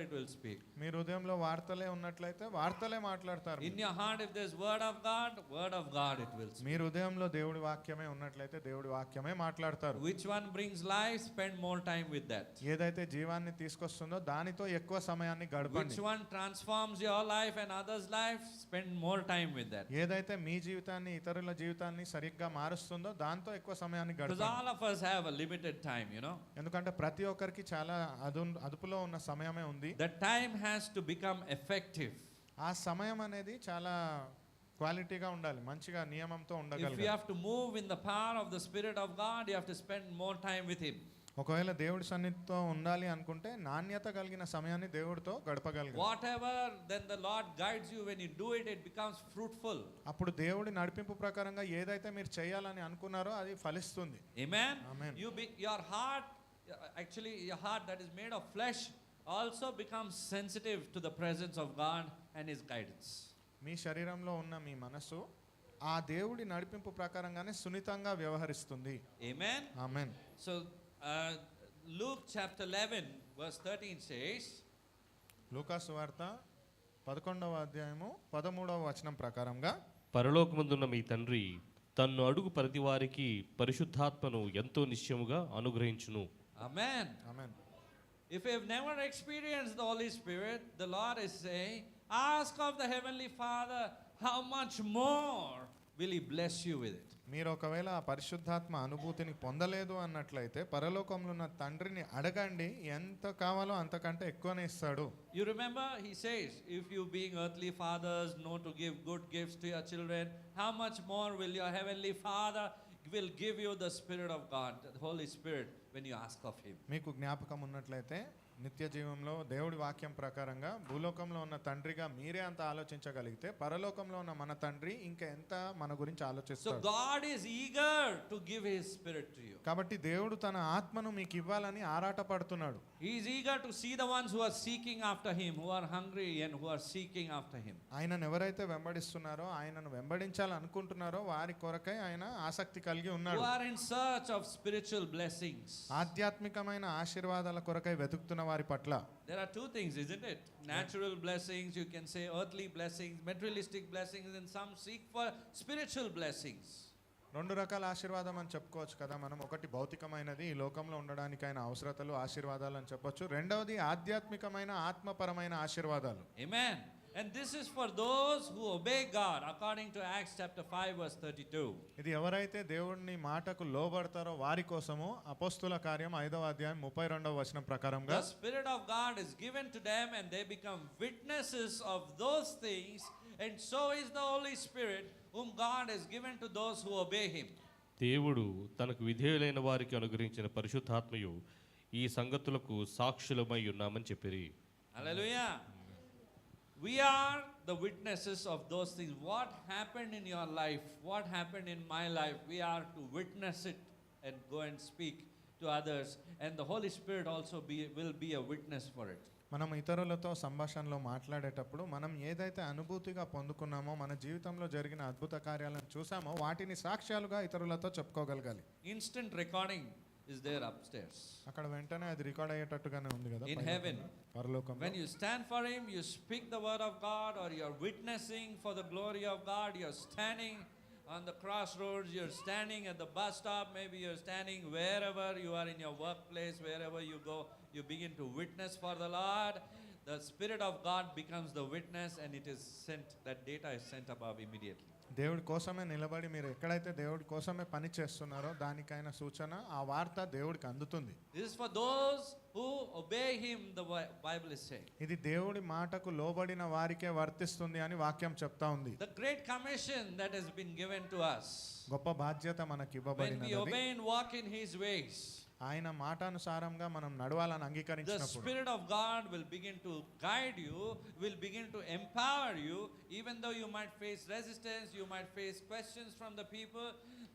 it will speak. మీ హృదయంలో వార్తలే ఉన్నట్లయితే వార్తలే మాట్లాడతారు. In your heart if there is word of God it will speak. మీ హృదయంలో దేవుడి వాక్యమే ఉన్నట్లయితే దేవుడి వాక్యమే మాట్లాడతారు. Which one brings life, spend more time with that. ఏదైతే జీవాన్ని తీసుకొస్తుందో దానితో ఎక్కువ సమయాన్ని గడపండి. Which one transforms your life and others' life, spend more time with that. ఏదైతే మీ జీవితాన్ని ఇతరుల జీవితాన్ని సరిగ్గా మారుస్తుందో దాంతో ఎక్కువ సమయాన్ని Because గడపండి. all of us have a limited time, you know. ఎందుకంటే ప్రతి ఒక్కరికి చాలా అదుపులో ఉన్న సమయమే ఉంది. The time has to become effective. ఆ సమయం అనేది చాలా క్వాలిటీగా ఉండాలి, మంచిగా నియమంతో If you ఉండగలగాలి. have to move in the power of the Spirit of God, you have to spend more time with Him. ఒకవేళ దేవుడి సన్నిధితో ఉండాలి అనుకుంటే నాణ్యత కలిగిన సమయాన్ని దేవుడితో గడపగలగాలి. Whatever then the Lord guides you, when you do it, it becomes fruitful. అప్పుడు దేవుడి నడిపింపు ప్రకారంగా ఏదైతే మీరు చేయాలని అనుకున్నారో అది ఫలిస్తుంది. Amen. Amen. Your heart, actually your heart that is made of flesh, also becomes sensitive to the presence of God and His guidance. మీ శరీరంలో ఉన్న మీ మనసు ఆ దేవుడి నడిపింపు ప్రకారంగానే సున్నితంగా వ్యవహరిస్తుంది. Amen. ఆమేన్. So Luke chapter 11 verse 13 says, లూకా సువార్త 11వ అధ్యాయము 13వ వచనం ప్రకారంగా, పరలోకమందున్న మీ తండ్రి తన్ను అడుగు ప్రతి వారికి పరిశుద్ధాత్మను ఎంతో నిశ్చయముగా అనుగ్రహించును. Amen. Amen. If you have never experienced the Holy Spirit, the Lord is saying, ask of the Heavenly Father, how much more will He bless you with it? మీరు ఒకవేళ ఆ పరిశుద్ధాత్మ అనుభూతిని పొందలేదు అన్నట్లయితే పరలోకంలో ఉన్న తండ్రిని అడగండి, ఎంత కావాలో అంతకంటే ఎక్కువనే ఇస్తాడు. You remember, He says, if you being earthly fathers know to give good gifts to your children, how much more will your Heavenly Father will give you the Spirit of God, the Holy Spirit, when you ask of Him. మీకు జ్ఞాపకం ఉన్నట్లయితే నిత్య జీవంలో దేవుడి వాక్యం ప్రకారంగా భూలోకంలో ఉన్న తండ్రిగా మీరే అంత ఆలోచించగలిగితే పరలోకంలో ఉన్న మన తండ్రి ఇంకా ఎంత మన గురించి So ఆలోచిస్తాడు. God is eager to give His Spirit to you. కాబట్టి దేవుడు తన ఆత్మను మీకు ఇవ్వాలని ఆరాటపడుతున్నాడు. He is eager to see the ones who are seeking after Him, who are hungry and who are seeking after Him. ఆయనను ఎవరైతే వెంబడిస్తున్నారో, ఆయనను వెంబడించాలనుకుంటున్నారో వారి కొరకై ఆయన ఆసక్తి కలిగి Who ఉన్నాడు. are in search of spiritual blessings. ఆధ్యాత్మికమైన ఆశీర్వాదాల కొరకై వెతుకుతున్న వారి పట్ల There are two things, isn't it? Natural blessings, you can say earthly blessings, materialistic blessings, and some seek for spiritual blessings. రెండు రకాల ఆశీర్వాదం అని చెప్పుకోవచ్చు కదా మనం. ఒకటి భౌతికమైనది, ఈ లోకంలో ఉండడానికైన అవసరతలు ఆశీర్వాదాలు అని చెప్పొచ్చు. రెండవది ఆధ్యాత్మికమైన ఆత్మపరమైన ఆశీర్వాదాలు. Amen. And this is for those who obey God, according to Acts chapter 5 verse 32. ఇది ఎవరైతే దేవుని మాటకు లోబడతారో వారి కోసము అపోస్తుల కార్యం 5వ అధ్యాయం 32వ వచనం ప్రకారంగా The Spirit of God is given to them and they become witnesses of those things, and so is the Holy Spirit whom God has given to those who obey Him. దేవుడు తనకు విధేయులైన వారికి అనుగ్రహించిన పరిశుద్ధాత్మయు ఈ సంగతులకు సాక్షులమై ఉన్నామని చెప్పిరి. Hallelujah. We are the witnesses of those things. What happened in your life, what happened in my life, we are to witness it and go and speak to others, and the Holy Spirit also will be a witness for it. మనం ఇతరులతో సంభాషణలో మాట్లాడేటప్పుడు మనం ఏదైతే అనుభూతిగా పొందుకున్నామో, మన జీవితంలో జరిగిన అద్భుత కార్యాలను చూసామో వాటిని సాక్ష్యాలుగా ఇతరులతో చెప్పుకోగలగాలి. Instant recording is there upstairs. అక్కడ వెంటనే అది రికార్డ్ అయ్యేటట్టుగానే ఉంది కదా In heaven. పరలోకంలో. When you stand for Him, you speak the word of God, or you're witnessing for the glory of God. You're standing on the crossroads, you're standing at the bus stop, maybe you're standing wherever you are in your workplace, wherever you go, you begin to witness for the Lord. the Spirit of God becomes the witness and it is sent, that data is sent above immediately. దేవుడి కోసమే నిలబడి మీరు ఎక్కడైతే దేవుడి కోసమే పని చేస్తున్నారో దానికైన సూచన ఆ వార్త దేవుడికి అందుతుంది. This is for those who obey him, the Bible is saying. ఇది దేవుడి మాటకు లోబడిన వారికే వర్తిస్తుంది అని వాక్యం చెప్తా ఉంది. The great commission that has been given to us. గొప్ప బాధ్యత మనకి When we ఇవ్వబడినది. obey and walk in his ways, ఆయన మాటానుసారంగా మనం నడవాలని the అంగీకరించినప్పుడు Spirit of God will begin to guide you, will begin to empower you. Even though you might face resistance, you might face questions from the people,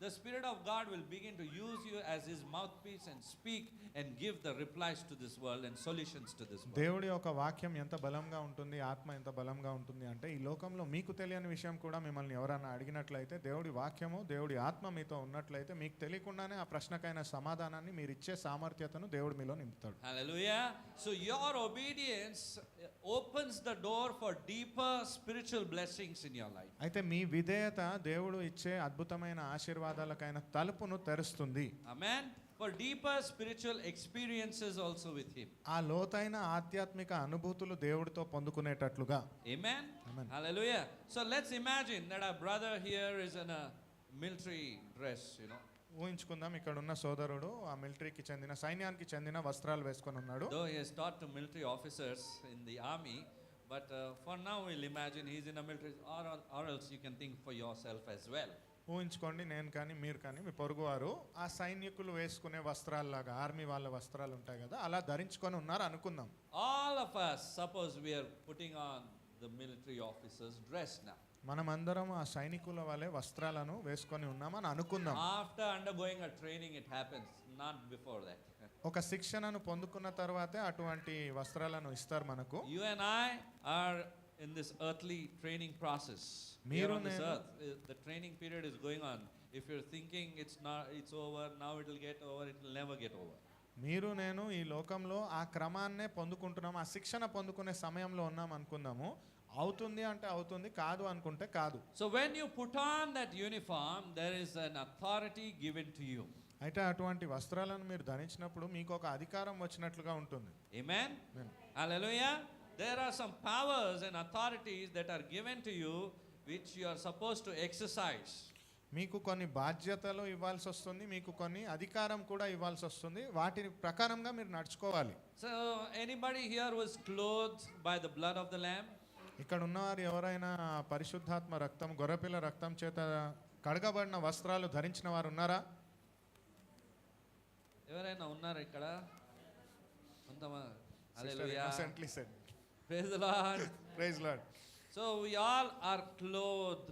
the Spirit of God will begin to use you as his mouthpiece and speak and give the replies to this world and solutions to this world. దేవుడి యొక్క వాక్యం ఎంత బలంగా ఉంటుంది, ఆత్మ ఎంత బలంగా ఉంటుంది అంటే ఈ లోకంలో మీకు తెలియని విషయం కూడా మిమ్మల్ని ఎవరైనా అడిగినట్లయితే దేవుడి వాక్యము దేవుడి ఆత్మ మీతో ఉన్నట్లయితే మీకు తెలియకుండానే ఆ ప్రశ్నకైన సమాధానాన్ని మీరు ఇచ్చే సామర్థ్యతను దేవుడు మీలో నింపుతాడు. Hallelujah. So your obedience opens the door for deeper spiritual blessings in your life. అయితే మీ విధేయత దేవుడు ఇచ్చే అద్భుతమైన ఆశీర్వాదాలకైన తలుపును తెరుస్తుంది. Amen. For deeper spiritual experiences also with him. ఆ లోతైన ఆధ్యాత్మిక అనుభూతులు దేవుడితో పొందుకునేటట్లుగా. Amen. Amen. Hallelujah. So let's imagine that our brother here is in a military dress, ఊహించుకుందాం ఇక్కడ ఉన్న సోదరుడు ఆ మిలిటరీకి చెందిన సైన్యానికి చెందిన వస్త్రాలు వేసుకొని ఉన్నాడు. Though he has taught to military officers in the army, but for now we'll imagine he's in a military, or else you can think for yourself as well. ఊహించుకోండి, నేను కానీ మీరు కానీ మీ పొరుగువారు ఆ సైనికులు వేసుకునే వస్త్రాల్లాగా ఆర్మీ వాళ్ళ వస్త్రాలు ఉంటాయి కదా అలా ధరించుకొని ఉన్నారు అనుకుందాం. All of us, suppose we are putting on the military officer's dress now. మనమందరం ఆ సైనికుల వలె వస్త్రాలను వేసుకొని ఉన్నామని అనుకుందాం. After undergoing a training, it happens, not before that. ఒక శిక్షణను పొందుకున్న తర్వాతే అటువంటి వస్త్రాలను ఇస్తారు మనకు. You and I are in this earthly training process. Here మీరు on this నేను- earth, the training period is going on. If you're thinking it's over, now it will get over, it will never get over. మీరు నేను ఈ లోకంలో ఆ క్రమాన్నే పొందుకుంటున్నాం, ఆ శిక్షణ పొందుకునే సమయంలో ఉన్నాం అనుకుందాము. అవుతుంది అంటే అవుతుంది, కాదు అనుకుంటే కాదు. So when you put on that uniform, there is an authority given to you. అయితే అటువంటి వస్త్రాలను మీరు ధరించినప్పుడు మీకు ఒక అధికారం వచ్చినట్లుగా ఉంటుంది. Amen? Amen. Hallelujah. There are some powers and authorities that are given to you which you are supposed to exercise. మీకు కొన్ని బాధ్యతలు ఇవ్వాల్సి వస్తుంది, మీకు కొన్ని అధికారం కూడా ఇవ్వాల్సి వస్తుంది. వాటి ప్రకారంగా మీరు నడుచుకోవాలి. So anybody here was clothed by the blood of the lamb? ఇక్కడ ఉన్నవారు ఎవరైనా పరిశుద్ధాత్మ రక్తం గొర్రెపిల్ల రక్తం చేత కడగబడిన వస్త్రాలు ధరించిన వారు ఉన్నారా? ఎవరైనా ఉన్నారు ఇక్కడ? కొంతమంది. Sister Hallelujah. innocently said. Praise the Lord. Praise Lord. So we all are clothed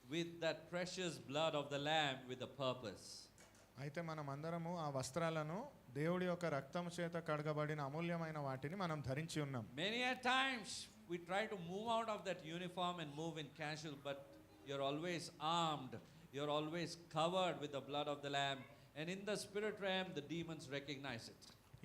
with that precious blood of the lamb with a purpose. అయితే మనం అందరము ఆ వస్త్రాలను దేవుడి యొక్క రక్తం చేత కడగబడిన అమూల్యమైన వాటిని మనం ధరించి ఉన్నాం. Many a times we try to move out of that uniform and move in casual, but you're always armed. You're always covered with the blood of the lamb. And in the spirit realm, the demons recognize it.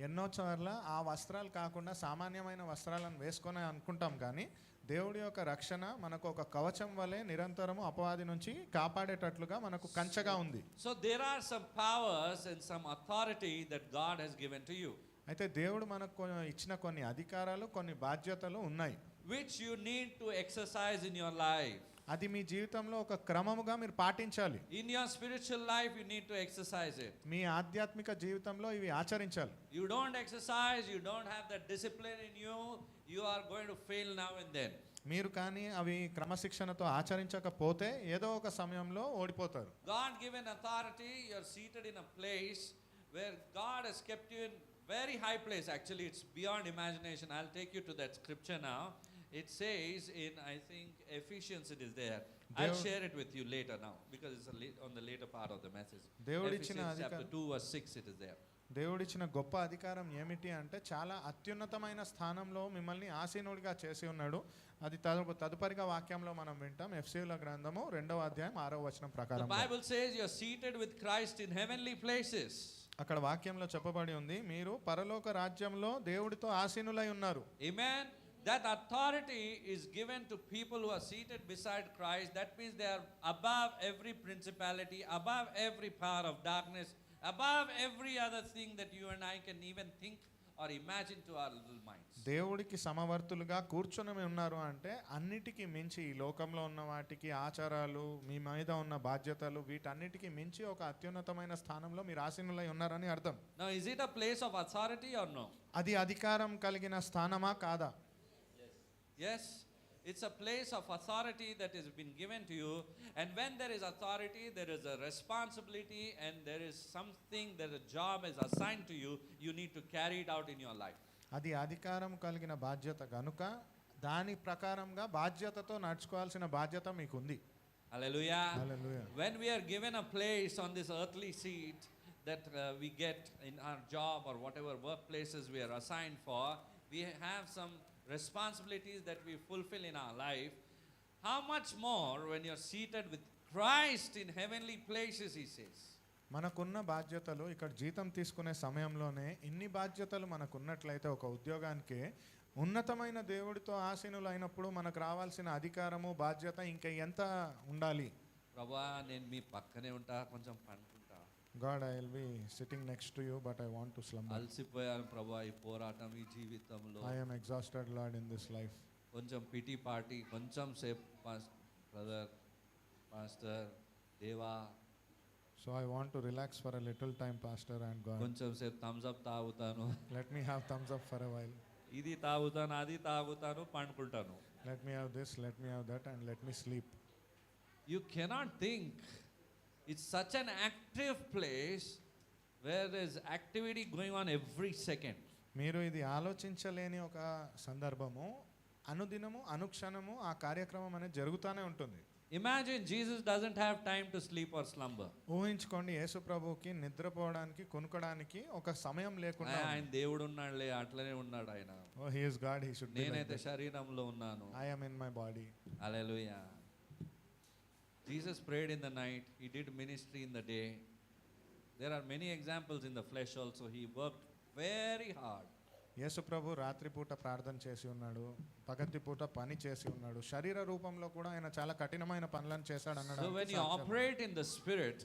ఎన్నో చోట్ల ఆ వస్త్రాలు కాకుండా సామాన్యమైన వస్త్రాలను వేసుకొని అనుకుంటాం, కానీ దేవుడి యొక్క రక్షణ మనకు ఒక కవచం వలె నిరంతరము అపవాది నుంచి కాపాడేటట్లుగా మనకు కంచగా ఉంది. So there are some powers and some authority that God has given to you, అయితే దేవుడు మనకు ఇచ్చిన కొన్ని అధికారాలు కొన్ని బాధ్యతలు ఉన్నాయి, which you need to exercise in your life. అది మీ జీవితంలో ఒక క్రమముగా మీరు పాటించాలి. In your spiritual life, you need to exercise it. మీ ఆధ్యాత్మిక జీవితంలో ఇవి ఆచరించాలి. You don't exercise, you don't have that discipline in you, you are going to fail now and then. మీరు కానీ అవి క్రమశిక్షణతో ఆచరించకపోతే ఏదో ఒక సమయంలో ఓడిపోతారు. God given authority, you're seated in a place where God has kept you in very high place. Actually, it's beyond imagination. I'll take you to that scripture now. It says in, I think, Ephesians it is there. I'll Dev- share it with you later now because it's on the later part of the message. దేవుడిచ్చిన Ephesians chapter అధికారం 2 verse 6 it is there. దేవుడిచ్చిన గొప్ప అధికారం ఏమిటి అంటే చాలా అత్యున్నతమైన స్థానంలో మిమ్మల్ని ఆసీనుడిగా చేసి ఉన్నాడు. అది తదుపరిగా వాక్యంలో మనం వింటాం. ఎఫెసీయుల గ్రంథము 2వ అధ్యాయం 6వ వచనం The ప్రకారం Bible says you're seated with Christ in heavenly places. అక్కడ వాక్యంలో చెప్పబడి ఉంది, మీరు పరలోక రాజ్యంలో దేవుడితో ఆసీనులై ఉన్నారు. Amen. That authority is given to people who are seated beside Christ. That means they are above every principality, above every power of darkness, above every other thing that you and I can even think or imagine to our little minds. దేవుడికి సమవర్తులుగా కూర్చొని ఉన్నారు అంటే అన్నిటికీ మించి ఈ లోకంలో ఉన్న వాటికి ఆచారాలు, మీ మీద ఉన్న బాధ్యతలు, వీటన్నిటికీ మించి ఒక అత్యున్నతమైన స్థానంలో మీరు ఆసీనులై ఉన్నారని అర్థం. Now, is it a place of authority or no? అది అధికారం కలిగిన స్థానమా కాదా? Yes, it's a place of authority that has been given to you. And when there is authority, there is a responsibility, and there is something that a job is assigned to you, you need to carry it out in your life. అది అధికారం కలిగిన బాధ్యత గనుక దాని ప్రకారంగా బాధ్యతతో నడుచుకోవాల్సిన బాధ్యత మీకుంది. Hallelujah. Hallelujah. When we are given a place on this earthly seat that we get in our job or whatever workplaces we are assigned for, we have some responsibilities that we fulfill in our life. How much more when you're seated with Christ in heavenly places, he says. మనకున్న బాధ్యతలు ఇక్కడ జీతం తీసుకునే సమయంలోనే ఇన్ని బాధ్యతలు మనకున్నట్లయితే ఒక ఉద్యోగానికి ఉన్నతమైన దేవుడితో ఆసీనులు అయినప్పుడు మనకు రావాల్సిన అధికారము బాధ్యత ఇంకా ఎంత ఉండాలి? ప్రభా నేను మీ పక్కనే ఉంటా, కొంచెం పండుకుంటా. God, I will be sitting next to you, but I want to slumber. అలసిపోయాను ప్రభా ఈ పోరాటం ఈ జీవితంలో. I am exhausted, Lord, in this life. కొంచెం పిటి పార్టీ, కొంచెం సేపు బ్రదర్ పాస్టర్ దేవా, So I want to relax for a little time, Pastor and God. కొంచెం సేపు థమ్స్ అప్ తాగుతాను, Let me have thumbs up for a while. ఇది తాగుతాను అది తాగుతాను పండుకుంటాను. Let me have this, let me have that, and let me sleep. You cannot think. It's such an active place where there's activity going on every second. మీరు ఇది ఆలోచించలేని ఒక సందర్భము, అనుదినము అనుక్షణము ఆ కార్యక్రమం అనేది జరుగుతూనే ఉంటుంది. Imagine Jesus doesn't have time to sleep or slumber. ఊహించుకోండి, యేసు ప్రభువుకి నిద్రపోవడానికి కొనుకోవడానికి ఒక సమయం లేకుండా. ఆయన దేవుడు ఉన్నాడులే, అట్లనే ఉన్నాడు ఆయన. Oh, he is God, he should be like నేనైతే that. శరీరంలో ఉన్నాను. I am in my body. Hallelujah. Jesus prayed in the night. He did ministry in the day. There are many examples in the flesh also. He worked very hard. యేసు ప్రభు రాత్రిపూట ప్రార్థన చేసి ఉన్నాడు, పగటిపూట పని చేసి ఉన్నాడు, శరీర రూపంలో కూడా ఆయన చాలా కఠినమైన పనులను చేశాడు అన్నాడు. So when you operate in the spirit,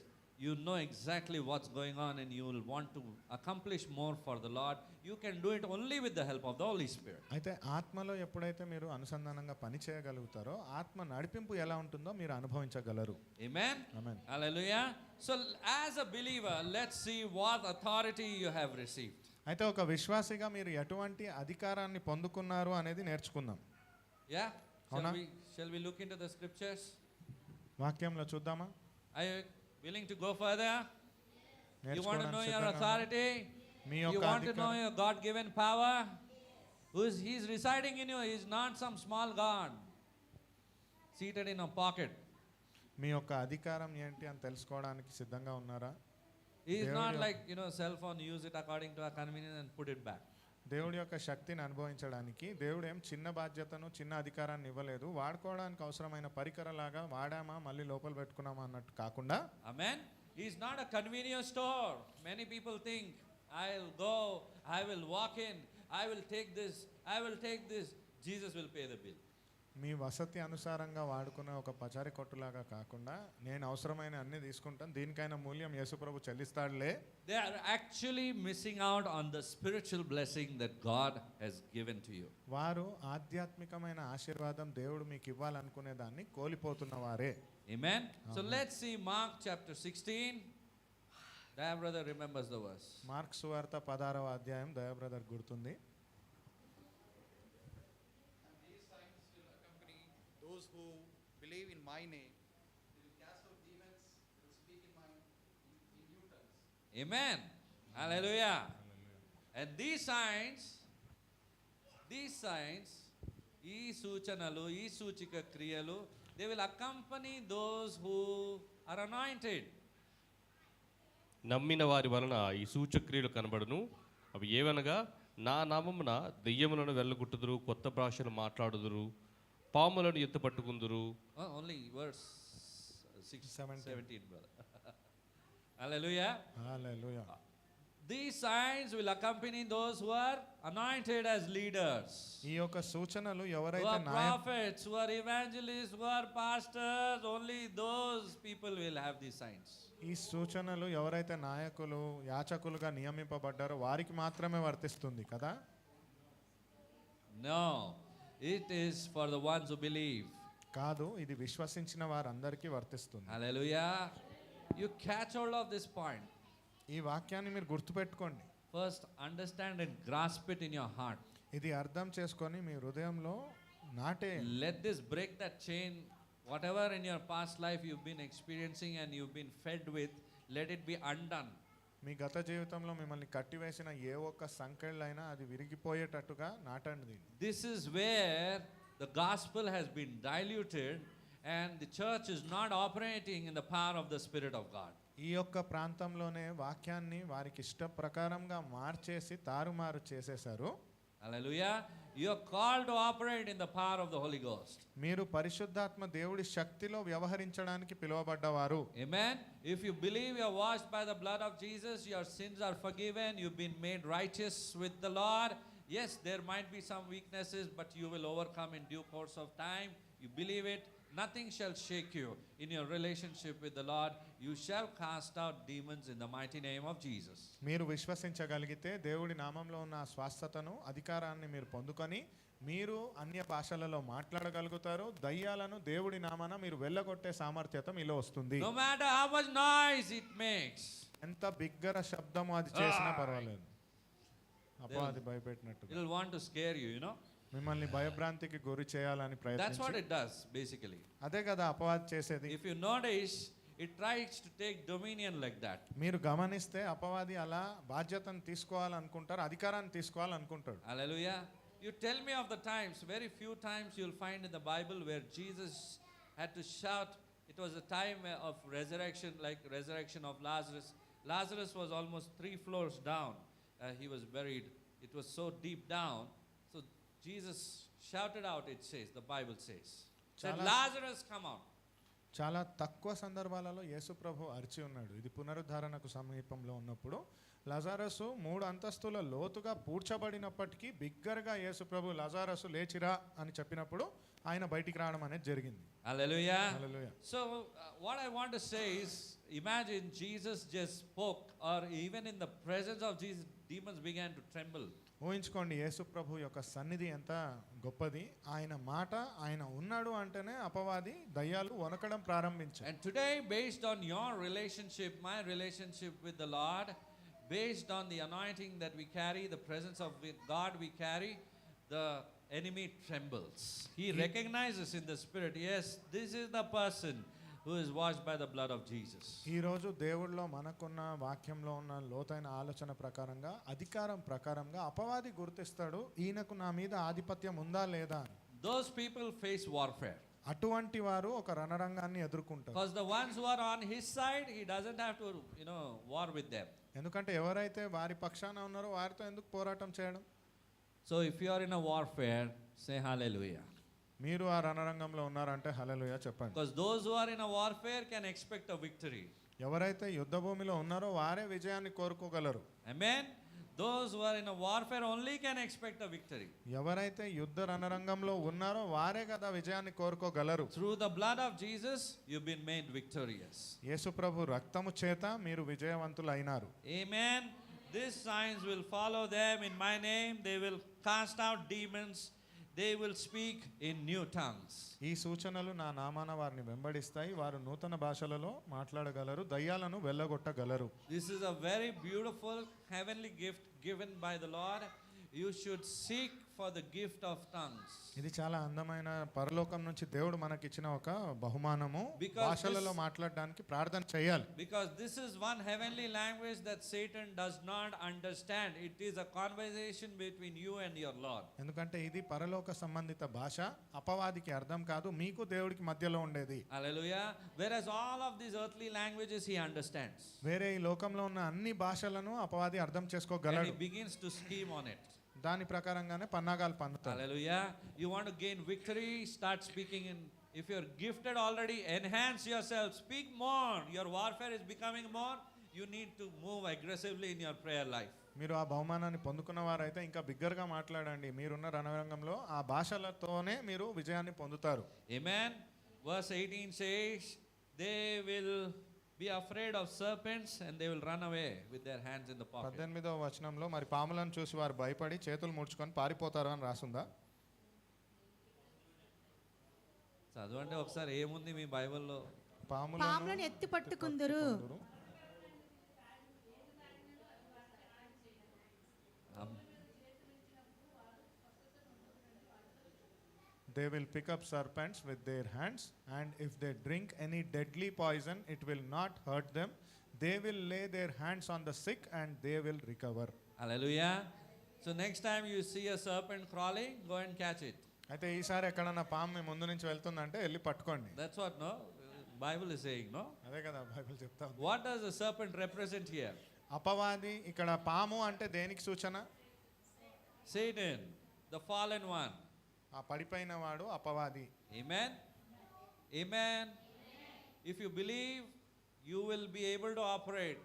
you know exactly what's going on and you will want to accomplish more for the Lord. You can do it only with the help of the Holy Spirit. అయితే ఆత్మలో ఎప్పుడైతే మీరు అనుసంధానంగా పని చేయగలుగుతారో ఆత్మ నడిపింపు ఎలా ఉంటుందో మీరు అనుభవించగలరు. Amen. Amen. Hallelujah. So as a believer, let's see what authority you have received. అయితే ఒక విశ్వాసిగా మీరు ఎటువంటి అధికారాన్ని పొందుకున్నారు అనేది నేర్చుకుందాం. Yeah. Avuna? Shall we look into the scriptures? వాక్యంలో చూద్దామా? Are you willing to go further? You want to know your సిద్ధంగా authority? మీ You యొక్క want to know అధికారం your God-given power? He's residing in you. He's not some small God seated in a pocket. మీ యొక్క అధికారం ఏంటి అని తెలుసుకోవడానికి సిద్ధంగా ఉన్నారా? He's దేవుడి not యొక్క- like, cell phone, use it according to our convenience and put it back. దేవుడి యొక్క శక్తిని అనుభవించడానికి దేవుడు ఏం చిన్న బాధ్యతను చిన్న అధికారాన్ని ఇవ్వలేదు. వాడుకోవడానికి అవసరమైన పరికరలాగా వాడామా మళ్ళీ లోపల పెట్టుకున్నామా అన్నట్టు కాకుండా. Amen. He's not a convenience store. Many people think, I'll go, I will walk in, I will take this, I will take this. Jesus will pay the bill. మీ వసతి అనుసారంగా వాడుకునే ఒక పచారి కొట్టులాగా కాకుండా నేను అవసరమైన అన్ని తీసుకుంటాను, దీనికైనా మూల్యం యేసుప్రభు చెల్లిస్తాడులే. They are actually missing out on the spiritual blessing that God has given to you. వారు ఆధ్యాత్మికమైన ఆశీర్వాదం దేవుడు మీకు ఇవ్వాలనుకునే దాన్ని కోల్పోతున్న వారే. Amen. So Amen. let's see Mark chapter 16. Daya brother remembers the verse. Mark సువార్త 16వ అధ్యాయం దయా బ్రదర్ గుర్తుంది. These signs will accompany those who believe in my name. They will cast out demons, they will speak in new tongues. Amen. Hallelujah. And these signs, ఈ సూచనలు, ఈ సూచిక క్రియలు, they will accompany those who are anointed. నమ్మిన వారి వలన ఈ సూచక్రియలు కనబడును. అవి ఏవనగా నా నామమున దెయ్యములను వెళ్ళగొట్టుదురు, కొత్త భాషలు మాట్లాడుదురు, పాములను ఎత్తు పట్టుకుందురు. Only verse 17 brother. Hallelujah. Hallelujah. These signs will accompany those who are anointed as leaders. ఈ యొక్క సూచనలు Who ఎవరైతే are prophets, who are evangelists, who are pastors, only those people will have these signs. ఈ సూచనలు ఎవరైతే నాయకులు యాచకులుగా నియమింపబడ్డారో వారికి మాత్రమే వర్తిస్తుంది కదా. No, it is for the ones who believe. కాదు, ఇది విశ్వసించిన వారందరికీ వర్తిస్తుంది. Hallelujah. You catch hold of this point. ఈ వాక్యాన్ని మీరు గుర్తుపెట్టుకోండి. First, understand and grasp it in your heart. ఇది అర్థం చేసుకొని మీ హృదయంలో నాటే. Let this break that chain. Whatever in your past life you've been experiencing and you've been fed with, let it be undone. మీ గత జీవితంలో మిమ్మల్ని కట్టివేసిన ఏ ఒక్క సంకెళ్ళైనా అది విరిగిపోయేటట్టుగా నాటండి దీన్ని. This is where the gospel has been diluted and the church is not operating in the power of the Spirit of God. ఈ యొక్క ప్రాంతంలోనే వాక్యాన్ని వారికి ఇష్ట ప్రకారంగా మార్చేసి తారుమారు చేసేశారు. Hallelujah. You are called to operate in the power of the Holy Ghost. మీరు పరిశుద్ధాత్మ దేవుడి శక్తిలో వ్యవహరించడానికి పిలువబడ్డవారు. Amen. If you believe you are washed by the blood of Jesus, your sins are forgiven, you've been made righteous with the Lord. Yes, there might be some weaknesses, but you will overcome in due course of time. You believe it. Nothing shall shake you in your relationship with the Lord. You shall cast out demons in the mighty name of Jesus. మీరు విశ్వసించగలిగితే దేవుడి నామంలో ఉన్న ఆ స్వస్థతను, అధికారాన్ని మీరు పొందుకొని మీరు అన్య భాషలలో మాట్లాడగలుగుతారు. దయ్యాలను దేవుడి నామాన మీరు వెళ్ళగొట్టే సామర్థ్యత మీలో వస్తుంది. No matter how much noise it makes. ఎంత బిగ్గర శబ్దము అది చేసినా పర్వాలేదు. అపవాది భయపెట్టినట్టు It will want to scare you, you know. మిమ్మల్ని భయభ్రాంతికి గురి చేయాలని That's what ప్రయత్నించి it does, basically. అదే కదా అపవాది చేసేది. If you notice, it tries to take dominion like that. మీరు గమనిస్తే అపవాది అలా బాధ్యతను తీసుకోవాలనుకుంటారు, అధికారాన్ని తీసుకోవాలనుకుంటాడు. Hallelujah. You tell me of the times, very few times you'll find in the Bible where Jesus had to shout. It was a time of resurrection, like resurrection of Lazarus. Lazarus was almost 3 floors down. He was buried. It was so deep down. So Jesus shouted out, it says, the Bible says, said, Chala- Lazarus, come out. చాలా తక్కువ సందర్భాలలో యేసు ప్రభు అరిచి ఉన్నాడు. ఇది పునరుద్ధరణకు సమీపంలో ఉన్నప్పుడు లజారసు 3 అంతస్తుల లోతుగా పూడ్చబడినప్పటికీ బిగ్గరగా యేసు ప్రభు లజారసు లేచిరా అని చెప్పినప్పుడు ఆయన బయటికి రావడం అనేది జరిగింది. Hallelujah. Hallelujah. So, what I want to say is, imagine Jesus just spoke, or even in the presence of Jesus, demons began to tremble. ఊహించుకోండి, యేసు ప్రభు యొక్క సన్నిధి ఎంత గొప్పది. ఆయన మాట, ఆయన ఉన్నాడు అంటేనే అపవాది దయ్యాలు వణకడం ప్రారంభించాయి. And today, based on your relationship, my relationship with the Lord, based on the anointing that we carry, the presence of God we carry, the enemy trembles. He recognizes in the spirit, yes, this is the person who is washed by the blood of Jesus. ఈ రోజు దేవుడిలో మనకున్న వాక్యంలో ఉన్న లోతైన ఆలోచన ప్రకారంగా, అధికారం ప్రకారంగా అపవాది గుర్తిస్తాడు, ఈయనకు నా మీద ఆధిపత్యం ఉందా లేదా అని. Those people face warfare. అటువంటి వారు ఒక రణరంగాన్ని ఎదుర్కొంటారు. Because the ones who are on his side, he doesn't have to, war with them. ఎందుకంటే ఎవరైతే వారి పక్షాన ఉన్నారో వారితో ఎందుకు పోరాటం చేయడం. So if you are in a warfare, say hallelujah. మీరు ఆ రణరంగంలో ఉన్నారంటే హల్లెలూయా చెప్పండి. Because those who are in a warfare can expect a victory. ఎవరైతే యుద్ధ భూమిలో ఉన్నారో వారే విజయాన్ని కోరుకోగలరు. Amen. Those who are in a warfare only can expect a victory. ఎవరైతే యుద్ధ రణరంగంలో ఉన్నారో వారే కదా విజయాన్ని కోరుకోగలరు. Through the blood of Jesus, you've been made victorious. యేసు ప్రభు రక్తము చేత మీరు విజయవంతులైనారు. Amen. These signs will follow them in my name. They will cast out demons. They will speak in new tongues. ఈ సూచనలు నా నామాన వారిని వెంబడిస్తాయి. వారు నూతన భాషలలో మాట్లాడగలరు, దయ్యాలను వెళ్ళగొట్టగలరు. This is a very beautiful heavenly gift given by the Lord. You should seek for the gift of tongues. ఇది చాలా అందమైన పరలోకం నుంచి దేవుడు మనకిచ్చిన ఒక బహుమానము. Because భాషలలో this- మాట్లాడడానికి ప్రార్థన చేయాలి. Because this is one heavenly language that Satan does not understand. It is a conversation between you and your Lord. ఎందుకంటే ఇది పరలోక సంబంధిత భాష, అపవాదికి అర్థం కాదు, మీకు దేవుడికి మధ్యలో ఉండేది. Hallelujah. Whereas all of these earthly languages he understands. వేరే ఈ లోకంలో ఉన్న అన్ని భాషలను అపవాది అర్థం And he చేసుకోగలడు. begins to scheme on it. దాని ప్రకారంగానే పన్నాగాలు పన్నుతాడు. Hallelujah. You want to gain victory, start speaking in. If you're gifted already, enhance yourself. Speak more. Your warfare is becoming more. You need to move aggressively in your prayer life. మీరు ఆ బహుమానాన్ని పొందుకున్న వారైతే ఇంకా బిగ్గరగా మాట్లాడండి. మీరున్న రణరంగంలో ఆ భాషలతోనే మీరు విజయాన్ని పొందుతారు. Amen. Verse 18 says, they will be afraid of serpents and they will run away with their hands in the pocket. 18వ వచనంలో మరి పాములను చూసి వారు భయపడి చేతులు ముడుచుకొని పారిపోతారు అని రాసుందా? చదవండి ఒకసారి ఏముంది మీ బైబిల్లో. పాములను ఎత్తి పట్టుకుందురు. They will pick up serpents with their hands, and if they drink any deadly poison, it will not hurt them. They will lay their hands on the sick and they will recover. Hallelujah. So next time you see a serpent crawling, go and catch it. అయితే ఈసారి ఎక్కడన్నా పాము మీ ముందు నుంచి వెళ్తుందంటే వెళ్ళి పట్టుకోండి. That's what, no? Bible is saying, no? అదే కదా బైబిల్ చెప్తా ఉంది. What does the serpent represent here? అపవాది ఇక్కడ పాము అంటే దేనికి సూచన? Satan, the fallen one. ఆ పడిపోయిన వాడు అపవాది. Amen. Amen. If you believe, you will be able to operate.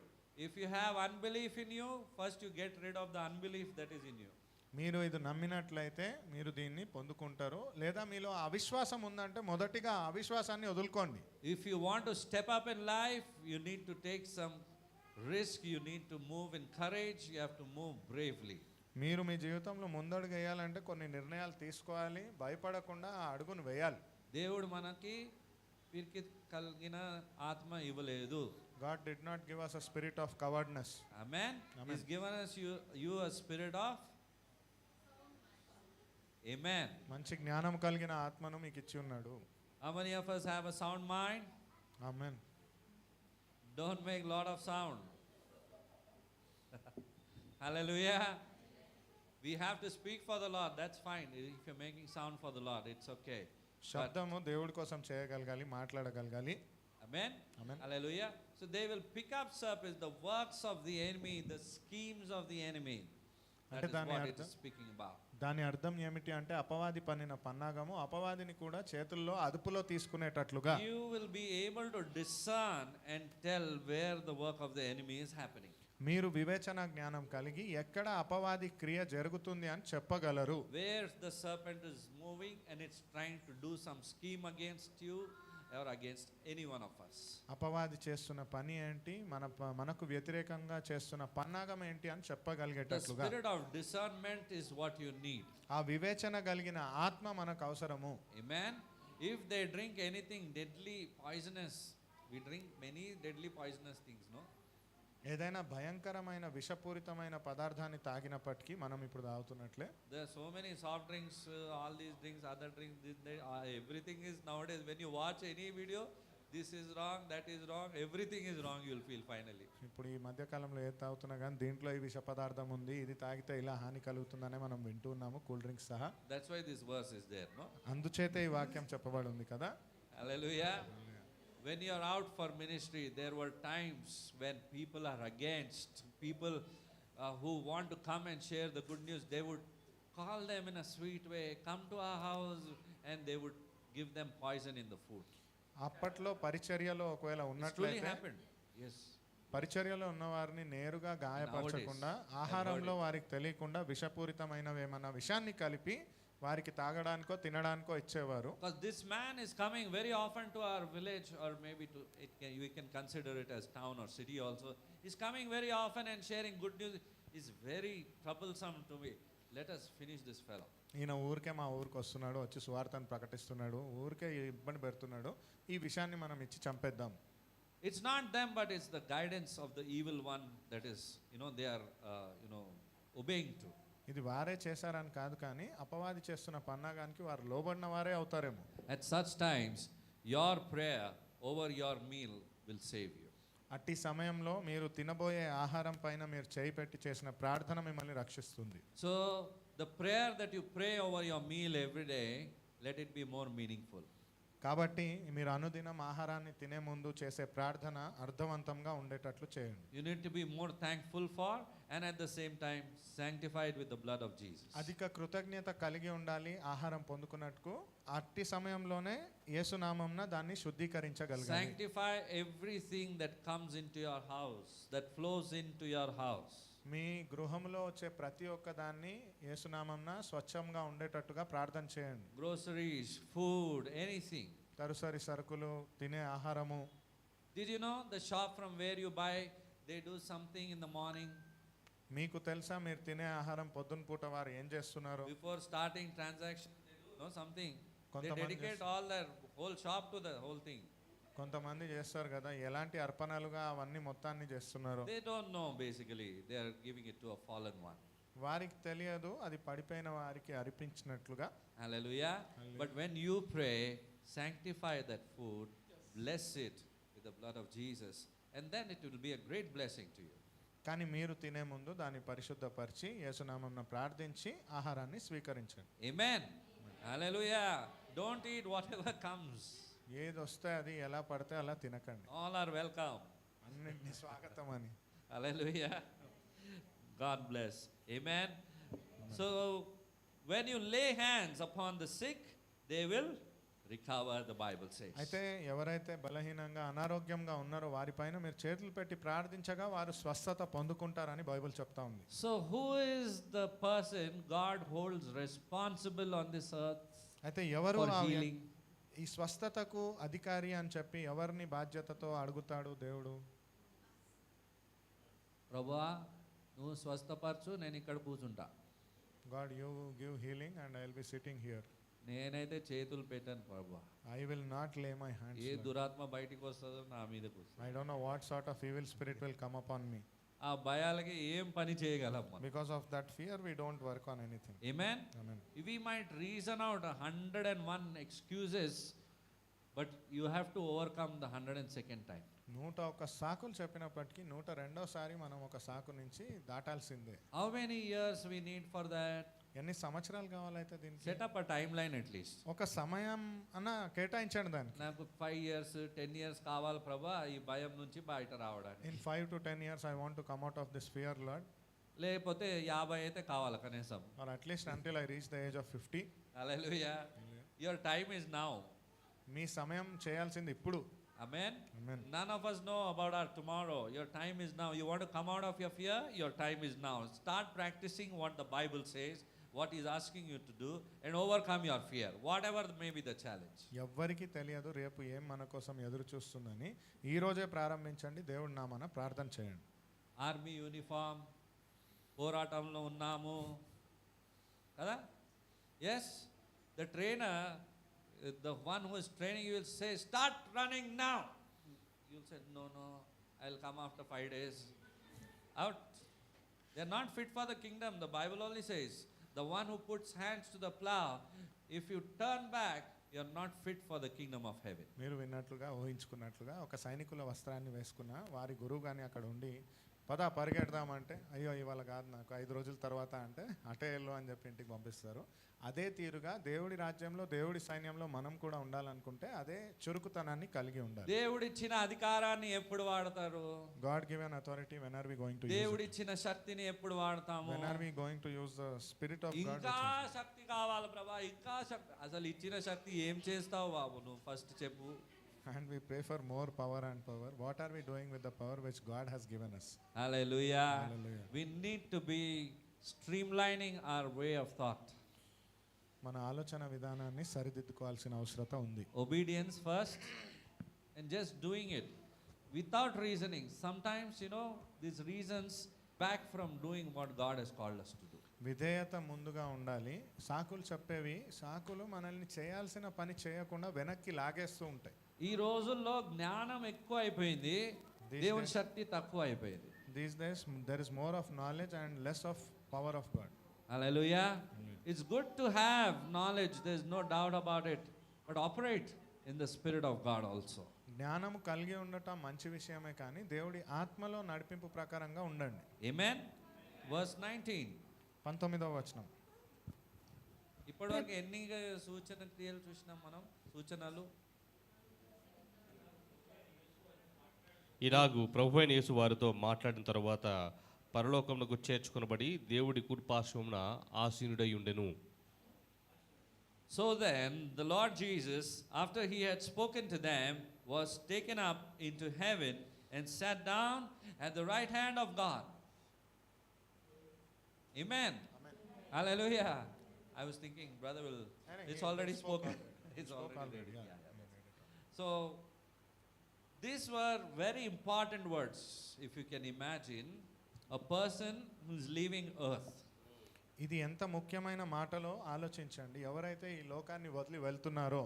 If you have unbelief in you, first you get rid of the unbelief that is in you. మీరు ఇది నమ్మినట్లయితే మీరు దీన్ని పొందుకుంటారు. లేదా మీలో అవిశ్వాసం ఉందంటే మొదటిగా అవిశ్వాసాన్ని వదులుకోండి. If you want to step up in life, you need to take some risk. You need to move in courage. You have to move bravely. మీరు మీ జీవితంలో ముందడుగు వేయాలంటే కొన్ని నిర్ణయాలు తీసుకోవాలి. భయపడకుండా ఆ అడుగును వేయాలి. దేవుడు మనకి పిరికి కలిగిన ఆత్మ ఇవ్వలేదు. God did not give us a spirit of cowardness. Amen. He's given us you a spirit of Amen. మంచి జ్ఞానం కలిగిన ఆత్మను మీకు ఇచ్చి ఉన్నాడు. How many of us have a sound mind? Amen. Don't make lot of sound. Hallelujah. We have to speak for the Lord. That's fine. If you're making sound for the Lord, it's okay. శబ్దము దేవుడి కోసం చేయగలగాలి, మాట్లాడగలగాలి. Amen. Amen. Hallelujah. So they will pick up serpents, the works of the enemy, the schemes of the enemy. That is what it is speaking about. దాని అర్థం ఏమిటి అంటే అపవాది పన్నిన పన్నాగము అపవాదిని కూడా చేతుల్లో అదుపులో తీసుకునేటట్లుగా. You will be able to discern and tell where the work of the enemy is happening. మీరు వివేచన జ్ఞానం కలిగి ఎక్కడ అపవాది క్రియ జరుగుతుంది అని చెప్పగలరు. Where the serpent is moving and it's trying to do some scheme against you or against any one of us. అపవాది చేస్తున్న పని ఏంటి, మనకు వ్యతిరేకంగా చేస్తున్న పన్నాగం ఏంటి అని The చెప్పగలిగేటట్లుగా. spirit of discernment is what you need. ఆ వివేచన కలిగిన ఆత్మ మనకు అవసరము. Amen. If they drink anything deadly, poisonous, we drink many deadly poisonous things, no? ఏదైనా భయంకరమైన విషపూరితమైన పదార్థాన్ని తాగినప్పటికీ మనం ఇప్పుడు తాగుతున్నట్లే. There are so many soft drinks, all these drinks, other drinks, everything is nowadays. When you watch any video, this is wrong, that is wrong, everything is wrong. You will feel finally. ఇప్పుడు ఈ మధ్య కాలంలో ఏది తాగుతున్నా కానీ దీంట్లో ఈ విష పదార్థం ఉంది, ఇది తాగితే ఇలా హాని కలుగుతుందనే మనం వింటూ ఉన్నాము, కూల్ డ్రింక్స్ సహా. That's why this verse is there, no? అందుచేతే ఈ వాక్యం చెప్పబడి ఉంది కదా. Hallelujah. When you are out for ministry, there were times when people are against, people who want to come and share the good news, they would call them in a sweet way, come to our house, and they would give them poison in the food. అప్పట్లో పరిచర్యలో ఒకవేళ It's truly ఉన్నట్లయితే happened. Yes. పరిచర్యలో ఉన్న వారిని నేరుగా గాయపరచకుండా ఆహారంలో వారికి తెలియకుండా విషపూరితమైనవి ఏమన్నా విషయాన్ని కలిపి వారికి తాగడానికో తినడానికో ఇచ్చేవారు. Because this man is coming very often to our village, or maybe to we can consider it as town or city also. He's coming very often and sharing good news. It's very troublesome to me. Let us finish this fellow. ఈయన ఊరికే మా ఊరికి వస్తున్నాడు, వచ్చి సువార్తను ప్రకటిస్తున్నాడు, ఊరికే ఇబ్బంది పెడుతున్నాడు, ఈ విషయాన్ని మనం ఇచ్చి చంపేద్దాం. It's not them, but it's the guidance of the evil one that is, they are, obeying to. ఇది వారే చేశారని కాదు, కానీ అపవాది చేస్తున్న పన్నాగానికి వారు లోబడిన వారే అవుతారేమో. At such times, your prayer over your meal will save you. అట్టి సమయంలో మీరు తినబోయే ఆహారం పైన మీరు చేయి పెట్టి చేసిన ప్రార్థన మిమ్మల్ని రక్షిస్తుంది. So, the prayer that you pray over your meal every day, let it be more meaningful. కాబట్టి మీరు అనుదినం ఆహారాన్ని తినే ముందు చేసే ప్రార్థన అర్థవంతంగా ఉండేటట్లు చేయండి. You need to be more thankful for, and at the same time sanctified with the blood of Jesus. అధిక కృతజ్ఞత కలిగి ఉండాలి ఆహారం పొందుకున్నట్టుకు. అట్టి సమయంలోనే యేసునామమున దాన్ని శుద్ధీకరించగలగాలి. Sanctify everything that comes into your house, that flows into your house. మీ గృహంలో వచ్చే ప్రతి ఒక్క దాన్ని యేసునామమున స్వచ్ఛంగా ఉండేటట్టుగా ప్రార్థన చేయండి. Groceries, food, anything. తరుసరి సరుకులు, తినే ఆహారము. Did you know the shop from where you buy, they do something in the morning? మీకు తెలుసా మీరు తినే ఆహారం పొద్దున పూట వారు ఏం చేస్తున్నారు? Before starting transaction, they do something. They కొంతమంది dedicate all their whole shop to the whole thing. కొంతమంది చేస్తారు కదా, ఎలాంటి అర్పణలుగా అవన్నీ మొత్తాన్ని చేస్తున్నారు. They don't know basically. They are giving it to a fallen one. వారికి తెలియదు, అది పడిపోయిన వారికి అర్పించినట్లుగా. Hallelujah. But when you pray, sanctify that food, bless it with the blood of Jesus, and then it will be a great blessing to you. కానీ మీరు తినే ముందు దాన్ని పరిశుద్ధపరిచి యేసునామమున ప్రార్థించి ఆహారాన్ని స్వీకరించండి. Amen. Hallelujah. Don't eat whatever comes. ఏది వస్తే అది ఎలా పడితే అలా తినకండి. All are welcome. అన్నింటినీ స్వాగతం అని. Hallelujah. God bless. Amen. So when you lay hands upon the sick, they will recover, the Bible says. అయితే ఎవరైతే బలహీనంగా అనారోగ్యంగా ఉన్నారో వారిపైన మీరు చేతులు పెట్టి ప్రార్థించగా వారు స్వస్థత పొందుకుంటారని బైబిల్ చెప్తా ఉంది. So who is the person God holds responsible on this earth అయితే ఎవరు for healing? ఈ స్వస్థతకు అధికారి అని చెప్పి ఎవరిని బాధ్యతతో అడుగుతాడు దేవుడు? ప్రభువా నువ్వు స్వస్థపరచు, నేను ఇక్కడ కూర్చుంటా. God you give healing and I will be sitting here. నేనైతే చేతులు పెట్టాను ప్రభువా. I will not lay my hands. ఏ దురాత్మ బయటికి వస్తుందో నా మీదకి వస్తుంది. I don't know what sort of evil spirit will come upon me. ఆ భయాలకి ఏం పని చేయగలం మనం. Because of that fear we don't work on anything. Amen. Amen. We might reason out 101 excuses, but you have to overcome the 102nd time. 101 సాకులు చెప్పినప్పటికీ 102సారి మనం ఒక సాకు నుంచి దాటాల్సిందే. How many years we need for that? ఎన్ని సంవత్సరాలు కావాలైతే దీనికి? Set up a timeline at least. ఒక సమయం అన్న కేటాయించండి దానికి. నాకు 5 years 10 years కావాలి ప్రభా ఈ భయం నుంచి బయట రావడానికి. In 5 to 10 years I want to come out of this fear, Lord. లేకపోతే 50 అయితే కావాలి కనీసం. Or at least until I reach the age of 50. Hallelujah. Your time is now. మీ సమయం చేయాల్సింది ఇప్పుడు. Amen. Amen. None of us know about our tomorrow. Your time is now. You want to come out of your fear? Your time is now. Start practicing what the Bible says, what is asking you to do, and overcome your fear, whatever may be the challenge. ఎవ్వరికి తెలియదు రేపు ఏం మన కోసం ఎదురు చూస్తుందని. ఈ రోజే ప్రారంభించండి, దేవుడి నామన ప్రార్థన చేయండి. ఆర్మీ యూనిఫామ్ పోరాటంలో ఉన్నాము కదా. Yes the trainer, the one who is training you will say start running now. You will say no, I'll come after 5 days. Out. They are not fit for the kingdom. The Bible only says the one who puts hands to the plow, if you turn back, you are not fit for the kingdom of heaven. మీరు విన్నట్లుగా ఊహించుకున్నట్లుగా ఒక సైనికుల వస్త్రాన్ని వేసుకున్న వారి గురువు కానీ అక్కడ ఉండి పద పరిగెడదామంటే అయ్యో ఇవాళ కాదు నాకు 5 రోజుల తర్వాత అంటే అటే వెళ్ళు అని చెప్పి ఇంటికి పంపిస్తారు. అదే తీరుగా దేవుడి రాజ్యంలో దేవుడి సైన్యంలో మనం కూడా ఉండాలనుకుంటే అదే చురుకుతనాన్ని కలిగి ఉండాలి. దేవుడిచ్చిన అధికారాన్ని ఎప్పుడు వాడతారు? God given authority, when are we going to use it? దేవుడిచ్చిన శక్తిని ఎప్పుడు వాడతాము? When are we going to use the spirit of God? ఇంకా శక్తి కావాలి ప్రభా, ఇంకా శక్తి. అసలు ఇచ్చిన శక్తి ఏం చేస్తావు బాబు నువ్వు ఫస్ట్ చెప్పు. And we pray for more power and power. What are we doing with the power which God has given us? Hallelujah. Hallelujah. We need to be streamlining our way of thought. మన ఆలోచన విధానాన్ని సరిదిద్దుకోవాల్సిన అవసరత ఉంది. Obedience first and just doing it without reasoning. Sometimes, these reasons back from doing what God has called us to do. విధేయత ముందుగా ఉండాలి. సాకులు చెప్పేవి సాకులు మనల్ని చేయాల్సిన పని చేయకుండా వెనక్కి లాగేస్తూ ఉంటాయి. ఈ రోజుల్లో జ్ఞానం ఎక్కువ అయిపోయింది, దేవుని శక్తి తక్కువ అయిపోయింది. These days there is more of knowledge and less of power of God. Hallelujah. It's good to have knowledge, there's no doubt about it, but operate in the spirit of God also. జ్ఞానము కలిగి ఉండటం మంచి విషయమే, కానీ దేవుడి ఆత్మలో నడిపింపు ప్రకారంగా ఉండండి. Amen. Verse 19. 19వ వచనం. ఇప్పటివరకు ఎన్ని సూచన క్రియలు చూసినాం మనం? సూచనలు. ఇలాగు ప్రభువైన యేసు వారితో మాట్లాడిన తర్వాత పరలోకమునకు చేర్చుకొనబడి దేవుడి కుడిపార్శ్వమున ఆసీనుడై ఉండెను. So then the Lord Jesus, after he had spoken to them, was taken up into heaven and sat down at the right hand of God. Amen. Hallelujah. I was thinking, brother will, it's already spoken. It's already ready. Yeah. So these were very important words, if you can imagine, a person who is leaving earth. ఇది ఎంత ముఖ్యమైన మాటలో ఆలోచించండి. ఎవరైతే ఈ లోకాన్ని వదిలి వెళ్తున్నారో,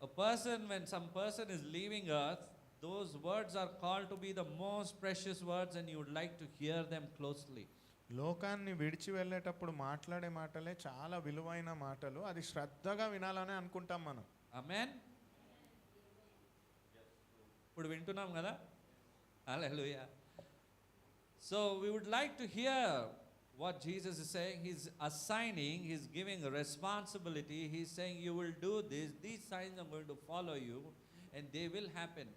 A person, when some person is leaving earth, those words are called to be the most precious words, and you would like to hear them closely. లోకాన్ని విడిచి వెళ్ళేటప్పుడు మాట్లాడే మాటలే చాలా విలువైన మాటలు, అది శ్రద్ధగా వినాలని అనుకుంటాం మనం. Amen. ఇప్పుడు వింటున్నాం కదా. Hallelujah. So we would like to hear what Jesus is saying. He's assigning, he's giving a responsibility. He's saying you will do this, these signs are going to follow you, and they will happen.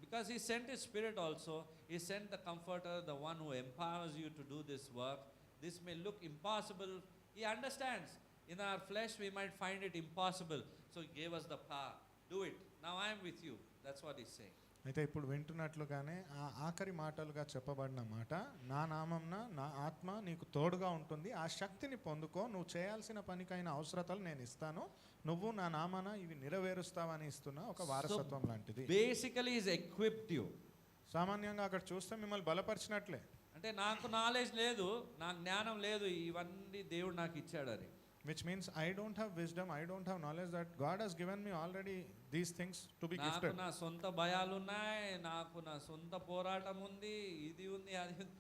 Because he sent his spirit also. He sent the comforter, the one who empowers you to do this work. This may look impossible. He understands. In our flesh we might find it impossible. So he gave us the power. Do it. Now I am with you. That's what he's saying. అయితే ఇప్పుడు వింటున్నట్లుగానే ఆ ఆఖరి మాటలుగా చెప్పబడిన మాట, నా నామంన నా ఆత్మ నీకు తోడుగా ఉంటుంది, ఆ శక్తిని పొందుకో, నువ్వు చేయాల్సిన పనికైన అవసరతలు నేను ఇస్తాను, నువ్వు నా నామాన ఇవి నెరవేరుస్తావని ఇస్తున్న ఒక వారసత్వం లాంటిది. Basically he's equipped you. సామాన్యంగా అక్కడ చూస్తే మిమ్మల్ని బలపరిచినట్లే. అంటే నాకు నాలెడ్జ్ లేదు, నాకు జ్ఞానం లేదు, ఇవన్నీ దేవుడు నాకు ఇచ్చాడని. Which means I don't have wisdom, I don't have knowledge, that God has given me already these things to be నాకు gifted. నా సొంత భయాలు ఉన్నాయి, నాకు నా సొంత పోరాటం ఉంది, ఇది ఉంది, అది ఉంది.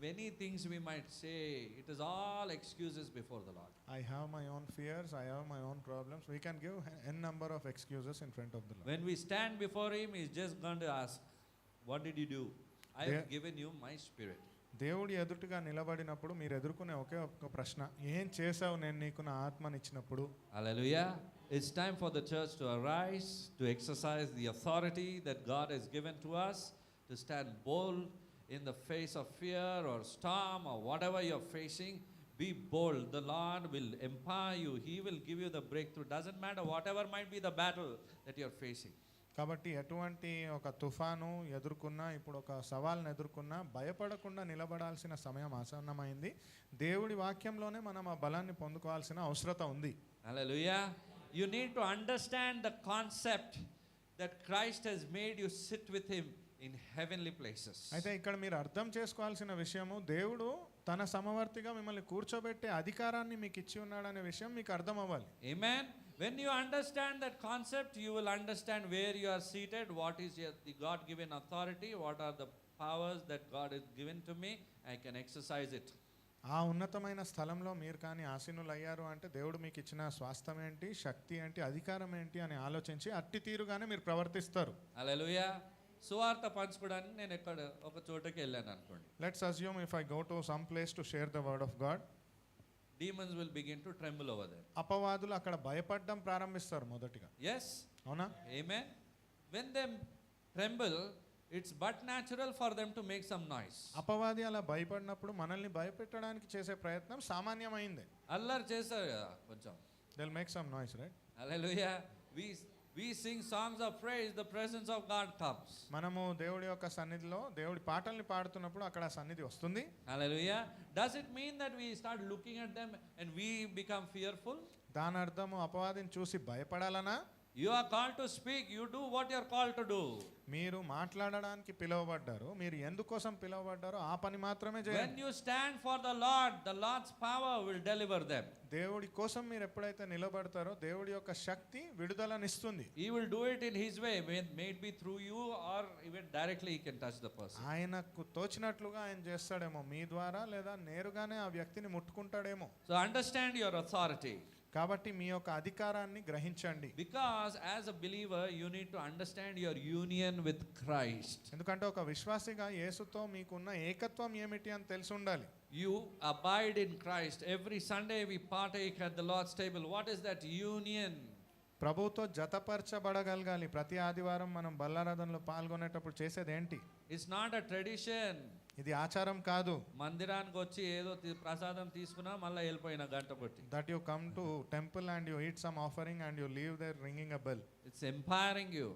Many things we might say, it is all excuses before the Lord. I have my own fears, I have my own problems. We can give n number of excuses in front of the Lord. When we stand before him, he's just going to ask, what did you do? I have given you my spirit. దేవుడి ఎదుటిగా నిలబడినప్పుడు మీరు ఎదుర్కొనే ఒకే ఒక ప్రశ్న, ఏం చేసావు నేను నీకు నా ఆత్మనిచ్చినప్పుడు? Hallelujah. It's time for the church to arise, to exercise the authority that God has given to us, to stand bold in the face of fear or storm or whatever you're facing. Be bold. The Lord will empower you. He will give you the breakthrough. Doesn't matter whatever might be the battle that you're facing. కాబట్టి ఎటువంటి ఒక తుఫాను ఎదుర్కొన్నా, ఇప్పుడు ఒక సవాల్ని ఎదుర్కొన్నా భయపడకుండా నిలబడాల్సిన సమయం ఆసన్నమైంది. దేవుడి వాక్యంలోనే మనం ఆ బలాన్ని పొందుకోవాల్సిన అవసరత ఉంది. Hallelujah. You need to understand the concept that Christ has made you sit with him in heavenly places. అయితే ఇక్కడ మీరు అర్థం చేసుకోవాల్సిన విషయము, దేవుడు తన సమవర్తిగా మిమ్మల్ని కూర్చోబెట్టే అధికారాన్ని మీకు ఇచ్చి ఉన్నాడనే విషయం మీకు అర్థం అవ్వాలి. Amen. When you understand that concept, you will understand where you are seated, what is the God-given authority, what are the powers that God has given to me, I can exercise it. ఆ ఉన్నతమైన స్థలంలో మీరు కానీ ఆసీనులు అయ్యారు అంటే దేవుడు మీకు ఇచ్చిన స్వాస్థ్యం ఏంటి, శక్తి ఏంటి, అధికారం ఏంటి అని ఆలోచించి అట్టి తీరుగానే మీరు ప్రవర్తిస్తారు. Hallelujah. సువార్త పంచుకోవడానికి నేను ఎక్కడ ఒక చోటకి వెళ్ళాను అనుకోండి. Let's assume if I go to some place to share the word of God, Demons will begin to tremble over there. అపవాదులు అక్కడ భయపడడం ప్రారంభిస్తారు మొదటిగా. Yes. అవునా? Amen. When they tremble, it's but natural for them to make some noise. అపవాది అలా భయపడినప్పుడు మనల్ని భయపెట్టడానికి చేసే ప్రయత్నం సామాన్యమైందే. అల్లరి చేస్తారు కదా కొంచెం. They'll make some noise, right? Hallelujah. We sing songs of praise, the presence of God comes. మనము దేవుడి యొక్క సన్నిధిలో దేవుడి పాటల్ని పాడుతున్నప్పుడు అక్కడ ఆ సన్నిధి వస్తుంది. Hallelujah. Does it mean that we start looking at them and we become fearful? దాని అర్థము అపవాదిని చూసి భయపడాలనా? You are called to speak. You do what you are called to do. మీరు మాట్లాడడానికి పిలువబడ్డారు, మీరు ఎందుకోసం పిలువబడ్డారో ఆ పని మాత్రమే When చేయండి. you stand for the Lord's power will deliver them. దేవుడి కోసం మీరు ఎప్పుడైతే నిలబడతారో దేవుడి యొక్క శక్తి విడుదలనిస్తుంది. He will do it in his way, may it be through you or even directly he can touch the person. ఆయనకు తోచినట్లుగా ఆయన చేస్తాడేమో, మీ ద్వారా లేదా నేరుగానే ఆ వ్యక్తిని ముట్టుకుంటాడేమో. So understand your authority. కాబట్టి మీ యొక్క అధికారాన్ని గ్రహించండి. Because as a believer you need to understand your union with Christ. ఎందుకంటే ఒక విశ్వాసిగా యేసుతో మీకున్న ఏకత్వం ఏమిటి అని తెలిసి ఉండాలి. You abide in Christ. Every Sunday we partake at the Lord's table. What is that union? ప్రభువుతో జతపరచబడగలగాలి. ప్రతి ఆదివారం మనం బల్లారాధనలో పాల్గొనేటప్పుడు చేసేది ఏంటి? It's not a tradition. ఇది ఆచారం కాదు. మందిరానికి వచ్చి ఏదో ప్రసాదం తీసుకున్నా మళ్ళీ వెళ్ళిపోయిన గంట కొట్టి. That you come to temple and you eat some offering and you leave there ringing a bell. It's empowering you.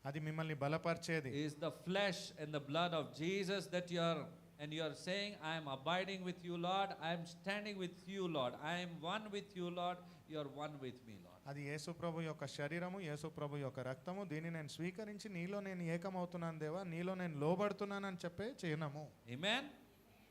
అది మిమ్మల్ని బలపరిచేది. Is the flesh and the blood of Jesus that you are saying, I am abiding with you, Lord. I am standing with you, Lord. I am one with you, Lord. You are one with me, Lord. అది యేసు ప్రభు యొక్క శరీరము, యేసు ప్రభు యొక్క రక్తము. దీన్ని నేను స్వీకరించి నీలో నేను ఏకమవుతున్నాను దేవా, నీలో నేను లోబడుతున్నానని చెప్పే చిహ్నము. Amen.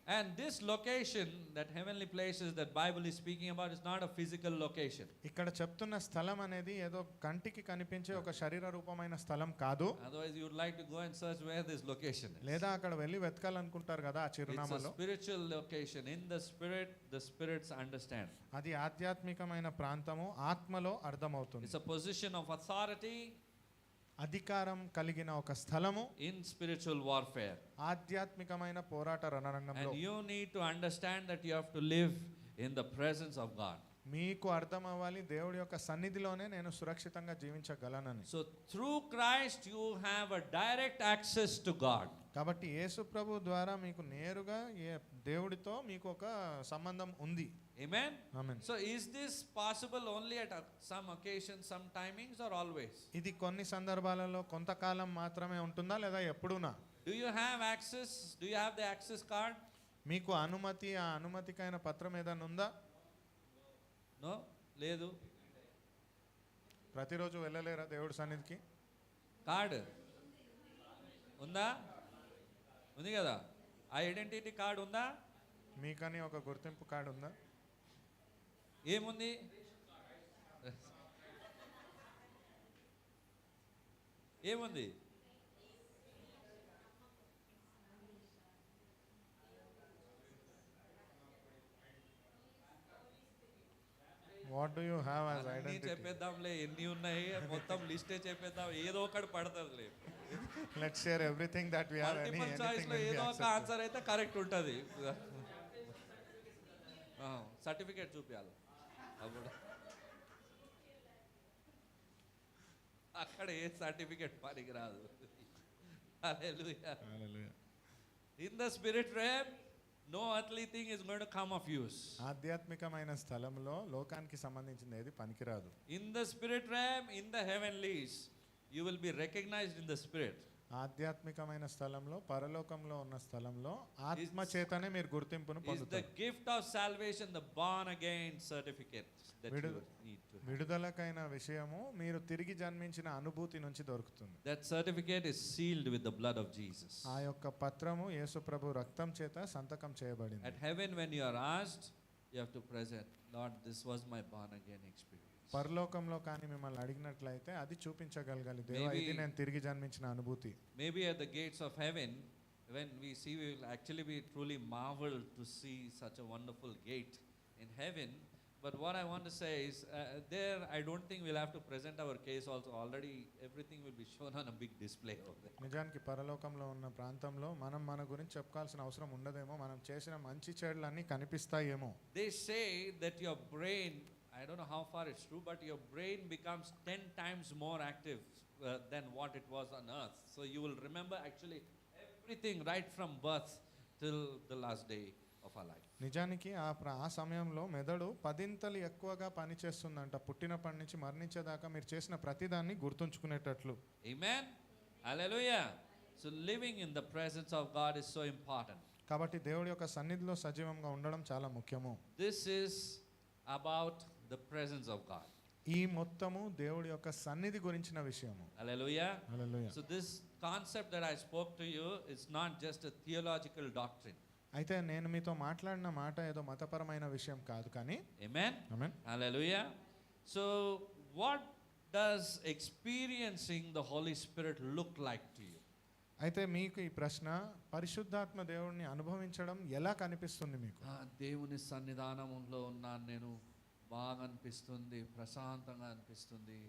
And this location, that heavenly places that Bible is speaking about, is not a physical location. ఇక్కడ చెప్తున్న స్థలం అనేది ఏదో కంటికి కనిపించే ఒక శరీర రూపమైన స్థలం కాదు. Otherwise, you would like to go and search where this location is. లేదా అక్కడ వెళ్ళి వెతకాలనుకుంటారు కదా ఆ It's a చిరునామాలో. spiritual location. In the spirit, the spirits understand. అది ఆధ్యాత్మికమైన ప్రాంతము, ఆత్మలో అర్థమవుతుంది. It's a position of authority అధికారం కలిగిన ఒక స్థలము in spiritual warfare. ఆధ్యాత్మికమైన పోరాట రణరంగంలో. And you need to understand that you have to live in the presence of God. మీకు అర్థం అవ్వాలి దేవుడి యొక్క సన్నిధిలోనే నేను సురక్షితంగా జీవించగలనని. So through Christ you have a direct access to God. కాబట్టి యేసు ప్రభు ద్వారా మీకు నేరుగా దేవుడితో మీకు ఒక సంబంధం ఉంది. Amen. Amen. So is this possible only at some occasions, some timings, or always? ఇది కొన్ని సందర్భాలలో కొంతకాలం మాత్రమే ఉంటుందా లేదా ఎప్పుడూనా? Do you have access? Do you have the access card? మీకు అనుమతి, ఆ అనుమతికైన పత్రం ఏదైనా ఉందా? No? లేదు. ప్రతిరోజు వెళ్ళలేరా దేవుడి సన్నిధికి? కార్డ్ ఉందా? ఉంది కదా. ఆ ఐడెంటిటీ కార్డ్ ఉందా? మీకని ఒక గుర్తింపు కార్డు ఉందా? ఏముంది? ఏముంది? What do you have as అన్నీ ఐడెంటిటీ? చెప్పేద్దాంలే, ఎన్ని ఉన్నాయి మొత్తం లిస్టే చెప్పేద్దాం, ఏదో ఒకటి పడుతుందిలే. Let's share everything that we have. Multiple choice లో ఏదో ఒక ఆన్సర్ అయితే కరెక్ట్ ఉంటుంది. సర్టిఫికేట్ చూపించాలి అప్పుడు. అక్కడ ఏ సర్టిఫికేట్ పనికిరాదు. Hallelujah. In the spirit realm, no earthly thing is going to come of use. ఆధ్యాత్మికమైన స్థలంలో లోకానికి సంబంధించింది ఏది పనికిరాదు. In the spirit realm, in the heavenlies, you will be recognized in the spirit. ఆధ్యాత్మికమైన స్థలంలో, పరలోకంలో ఉన్న స్థలంలో ఆత్మ చేతనే మీరు గుర్తింపును Is the పొందుతారు. gift of salvation the born again certificate that you need to have. విడుదలకైన విషయము మీరు తిరిగి జన్మించిన అనుభూతి నుంచి దొరుకుతుంది. That certificate is sealed with the blood of Jesus. ఆ యొక్క పత్రము యేసు ప్రభు రక్తం చేత సంతకం చేయబడింది. At heaven, when you are asked, you have to present, Lord, this was my born again experience. పరలోకంలో కానీ మిమ్మల్ని అడిగినట్లయితే అది చూపించగలగాలి. దేవా, Maybe- ఇది నేను తిరిగి జన్మించిన అనుభూతి. Maybe at the gates of heaven, when we see, we will actually be truly marveled to see such a wonderful gate in heaven. But what I want to say is, there I don't think we'll have to present our case also. Already everything will be shown on a big display over there. నిజానికి పరలోకంలో ఉన్న ప్రాంతంలో మనం మన గురించి చెప్పుకోవాల్సిన అవసరం ఉండదేమో. మనం చేసిన మంచి చెడులన్నీ కనిపిస్తాయేమో. They say that your brain, I don't know how far it's true, but your brain becomes 10 times more active than what it was on earth. So you will remember actually everything right from birth till the last day of our life. నిజానికి ఆ సమయంలో మెదడు 10 ఎక్కువగా పనిచేస్తుందంట. పుట్టినప్పటి నుంచి మరణించేదాకా మీరు చేసిన ప్రతిదాన్ని గుర్తుంచుకునేటట్లు. Amen. Hallelujah. So living in the presence of God is so important. కాబట్టి దేవుడి యొక్క సన్నిధిలో సజీవంగా ఉండడం చాలా ముఖ్యము. This is about the presence of God. ఈ మొత్తము దేవుడి యొక్క సన్నిధి గురించిన విషయము. Hallelujah. Hallelujah. So this concept that I spoke to you is not just a theological doctrine. అయితే నేను మీతో మాట్లాడిన మాట ఏదో మతపరమైన విషయం కాదు కానీ. Amen. Amen. Hallelujah. So what does experiencing the Holy Spirit look like to you? అయితే మీకు ఈ ప్రశ్న, పరిశుద్ధాత్మ దేవుడిని అనుభవించడం ఎలా కనిపిస్తుంది మీకు? దేవుని సన్నిధానంలో ఉన్నాను నేను, బాగా అనిపిస్తుంది, ప్రశాంతంగా అనిపిస్తుంది,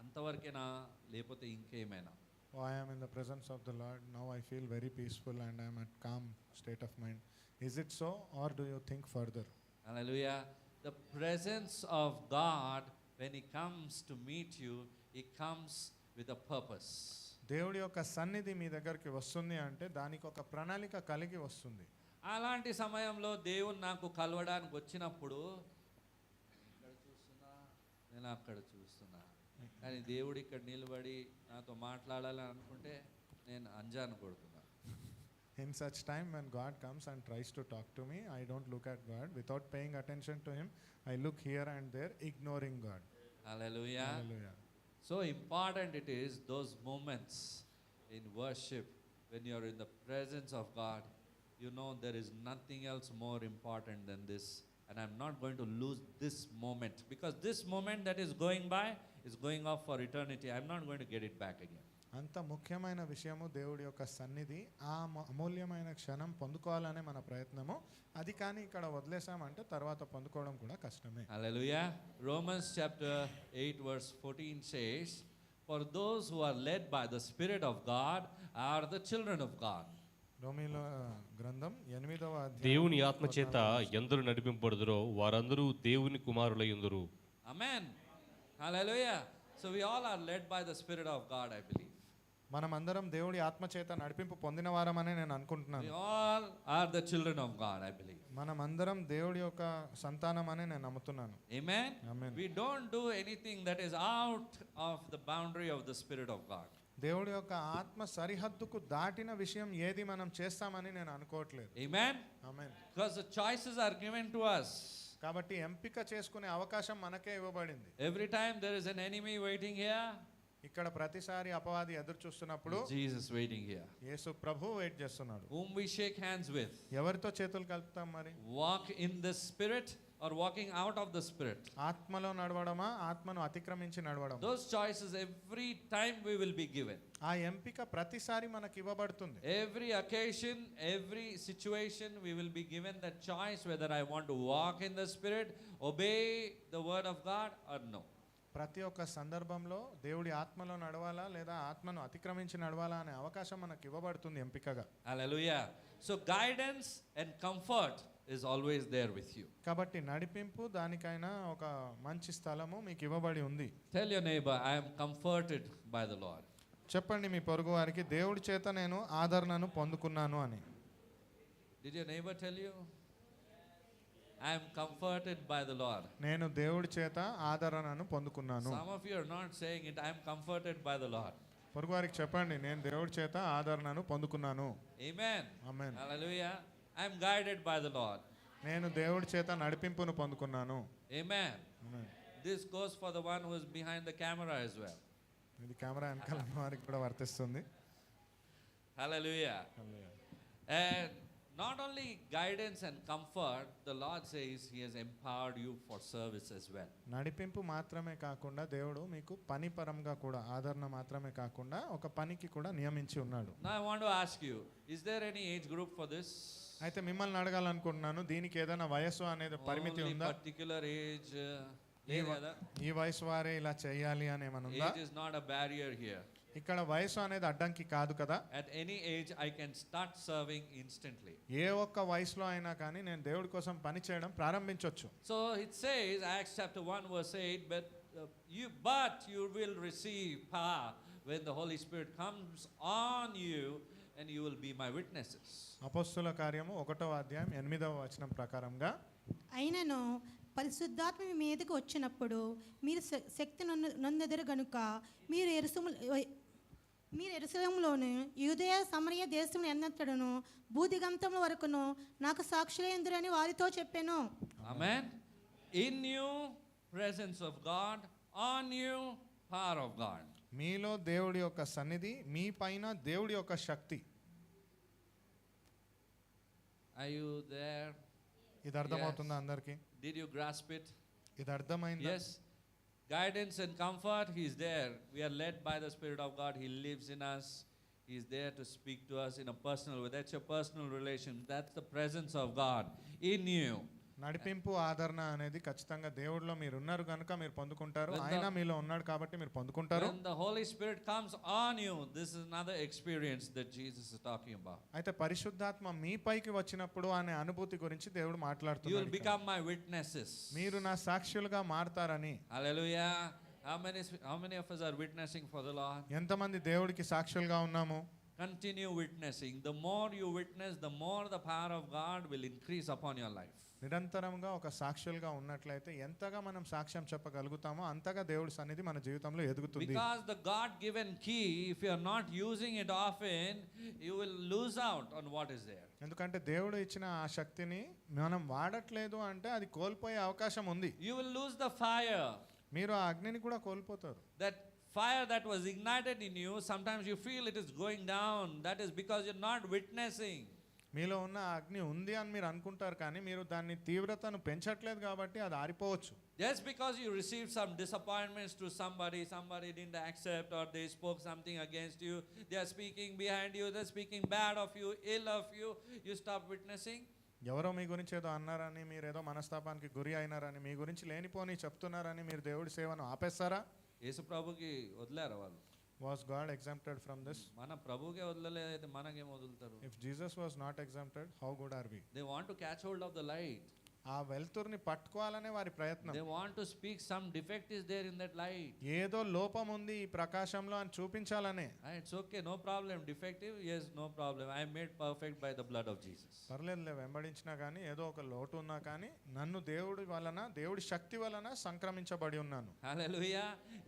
అంతవరకేనా లేకపోతే ఇంకేమైనా? Oh, I am in the presence of the Lord. Now I feel very peaceful and I am at calm state of mind. Is it so, or do you think further? Hallelujah. The presence of God, when He comes to meet you, He comes with a purpose. దేవుడి యొక్క సన్నిధి మీ దగ్గరికి వస్తుంది అంటే దానికి ఒక ప్రణాళిక కలిగి వస్తుంది. అలాంటి సమయంలో దేవుడు నాకు కలవడానికి వచ్చినప్పుడు ఇక్కడ చూస్తున్నా, నేను అక్కడ చూస్తున్నా, కానీ దేవుడు ఇక్కడ నిలబడి నాతో మాట్లాడాలని అనుకుంటే నేను అంజాను కొడుతున్నా. In such time when God comes and tries to talk to me, I don't look at God. Without paying attention to Him, I look here and there, ignoring God. Hallelujah. Hallelujah. So important it is, those moments in worship when you are in the presence of God, you know there is nothing else more important than this, and I'm not going to lose this moment, because this moment that is going by is going off for eternity. I'm not going to get it back again. అంత ముఖ్యమైన విషయము దేవుడి యొక్క సన్నిధి, ఆ అమూల్యమైన క్షణం పొందుకోవాలనే మన ప్రయత్నము. అది కానీ ఇక్కడ వదిలేసామంటే తర్వాత పొందుకోవడం కూడా కష్టమే. Hallelujah. Romans chapter 8 verse 14 says, for those who are led by the Spirit of God are the children of God. రోమీలో గ్రంథం 8వ అధ్యాయం దేవుని ఆత్మ చేత ఎందరు నడిపింపబడుదురో వారందరూ దేవుని కుమారులయ్యుందురు. Amen. Hallelujah. So we all are led by the Spirit of God, I believe. మనమందరం దేవుడి ఆత్మ చేత నడిపింపు పొందిన వారమని నేను We అనుకుంటున్నాను. all are the children of God, I believe. మనమందరం దేవుడి యొక్క సంతానం అని నేను నమ్ముతున్నాను. Amen. Amen. We don't do anything that is out of the boundary of the Spirit of God. దేవుడి యొక్క ఆత్మ సరిహద్దుకు దాటిన విషయం ఏది మనం చేస్తామని నేను అనుకోవట్లేదు. Amen. Amen. Because the choices are given to us. కాబట్టి ఎంపిక చేసుకునే అవకాశం మనకే ఇవ్వబడింది. Every time there is an enemy waiting here, ఇక్కడ ప్రతిసారి అపవాది ఎదురు చూస్తున్నప్పుడు Jesus waiting here. యేసు ప్రభు వెయిట్ చేస్తున్నాడు. Whom we shake hands with. ఎవరితో చేతులు కలుపుతాం మరి? Walk in the Spirit or walking out of the Spirit. ఆత్మలో నడవడమా, ఆత్మను అతిక్రమించి నడవడమా? Those choices every time we will be given. ఆ ఎంపిక ప్రతిసారి మనకి ఇవ్వబడుతుంది. Every occasion, every situation, we will be given that choice whether I want to walk in the Spirit, obey the word of God or no. ప్రతి ఒక్క సందర్భంలో దేవుడి ఆత్మలో నడవాలా లేదా ఆత్మను అతిక్రమించి నడవాలా అనే అవకాశం మనకి ఇవ్వబడుతుంది ఎంపికగా. Hallelujah. So guidance and comfort is always there with you. కాబట్టి నడిపింపు దానికైనా ఒక మంచి స్థలము మీకు ఇవ్వబడి ఉంది. Tell your neighbor, I am comforted by the Lord. చెప్పండి మీ పొరుగు వారికి, దేవుడి చేత నేను ఆదరణను పొందుకున్నాను అని. Did your neighbor tell you? I am comforted by the Lord. నేను దేవుడి చేత ఆదరణను పొందుకున్నాను. Some of you are not saying it. I am comforted by the Lord. పొరుగు వారికి చెప్పండి, నేను దేవుడి చేత ఆదరణను పొందుకున్నాను. Amen. Amen. Hallelujah. I am guided by the Lord. నేను దేవుడి చేత నడిపింపును పొందుకున్నాను. Amen. Amen. This goes for the one who is behind the camera as well. ఇది కెమెరా వెనకాల ఉన్న వారికి కూడా వర్తిస్తుంది. Hallelujah. And not only guidance and comfort, the Lord says He has empowered you for service as well. నడిపింపు మాత్రమే కాకుండా దేవుడు మీకు పని పరంగా కూడా ఆదరణ మాత్రమే కాకుండా ఒక పనికి కూడా నియమించి ఉన్నాడు. Now I want to ask you, is there any age group for this? అయితే మిమ్మల్ని అడగాలనుకుంటున్నాను, దీనికి ఏదైనా వయస్సు అనేది పరిమితి Only ఉందా? particular age? ఈ వయసు వారే ఇలా చేయాలి అని ఏమైనా ఉందా? Age is not a barrier here. ఇక్కడ వయసు అనేది అడ్డంకి కాదు కదా. At any age, I can start serving instantly. ఏ ఒక్క వయసులో అయినా కానీ నేను దేవుడి కోసం పని చేయడం ప్రారంభించవచ్చు. So it says, Acts chapter 1 verse 8, but you will receive power when the Holy Spirit comes on you, and you will be my witnesses. అపొస్తలుల కార్యము 1వ అధ్యాయం 8వ వచనం ప్రకారంగా, అయినను పరిశుద్ధాత్మ మీ మీదకి వచ్చినప్పుడు మీరు శక్తి నొందెదరు గనుక మీరు యెరూషలేములోను యూదయ సమరయ దేశమును ఎన్నెత్తడును భూదిగంతముల వరకును నాకు సాక్షులైందురని వారితో చెప్పాను. Amen. In you, presence of God. On you, power of God. మీలో దేవుడి యొక్క సన్నిధి, మీ పైన దేవుడి యొక్క శక్తి. Are you there? ఇది అర్థమవుతుందా అందరికి? Did you grasp it? ఇది అర్థమైందా? Yes. Guidance and comfort, He is there. We are led by the Spirit of God. He lives in us. He is there to speak to us in a personal way. That's your personal relation. That's the presence of God in you. నడిపింపు ఆదరణ అనేది ఖచ్చితంగా దేవుడిలో మీరు ఉన్నారు కనుక మీరు పొందుకుంటారు. ఆయన మీలో ఉన్నాడు కాబట్టి మీరు పొందుకుంటారు. When the Holy Spirit comes on you, this is another experience that Jesus is talking about. అయితే పరిశుద్ధాత్మ మీ పైకి వచ్చినప్పుడు అనే అనుభూతి గురించి దేవుడు You will మాట్లాడుతున్నాడు. become my witnesses. మీరు నా సాక్షులుగా మారతారని. Hallelujah. How many of us are witnessing for the Lord? ఎంతమంది దేవుడికి సాక్షులుగా ఉన్నాము? Continue witnessing. The more you witness, the more the power of God will increase upon your life. నిరంతరంగా ఒక సాక్షులుగా ఉన్నట్లయితే ఎంతగా మనం సాక్ష్యం చెప్పగలుగుతామో అంతగా దేవుడి సన్నిధి మన జీవితంలో ఎదుగుతుంది. Because the God-given key, if you are not using it often, you will lose out on what is there. ఎందుకంటే దేవుడు ఇచ్చిన ఆ శక్తిని మనం వాడట్లేదు అంటే అది కోల్పోయే అవకాశం ఉంది. You will lose the fire. మీరు ఆ అగ్నిని కూడా కోల్పోతారు. That fire that was ignited in you, sometimes you feel it is going down. That is because you're not witnessing. మీలో ఉన్న ఆ అగ్ని ఉంది అని మీరు అనుకుంటారు, కానీ మీరు దాన్ని తీవ్రతను పెంచట్లేదు కాబట్టి అది ఆరిపోవచ్చు. Just because you received some disappointments to somebody didn't accept, or they spoke something against you, they are speaking behind you, they're speaking bad of you, ill of you, you stop witnessing. ఎవరో మీ గురించి ఏదో అన్నారని, మీరు ఏదో మనస్తాపానికి గురి అయినారని, మీ గురించి లేనిపోని చెప్తున్నారని మీరు దేవుడి సేవను ఆపేస్తారా? యేసు ప్రభుకి వదిలేరు వాళ్ళు. Was God exempted from this? మన ప్రభుకే వదలలేదైతే మనకేం వదులుతారు? If Jesus was not exempted, how good are we? They want to catch hold of the light. ఆ వెలుతురుని పట్టుకోవాలనే వారి ప్రయత్నం. They want to speak some defect is there in that light. ఏదో లోపం ఉంది ఈ ప్రకాశంలో అని చూపించాలనే. And it's okay, no problem. Defective, yes, no problem. I am made perfect by the blood of Jesus. పర్లేదులే, వెంబడించినా కానీ ఏదో ఒక లోటు ఉన్నా కానీ నన్ను దేవుడి వలన, దేవుడి శక్తి వలన సంక్రమించబడి ఉన్నాను. Hallelujah.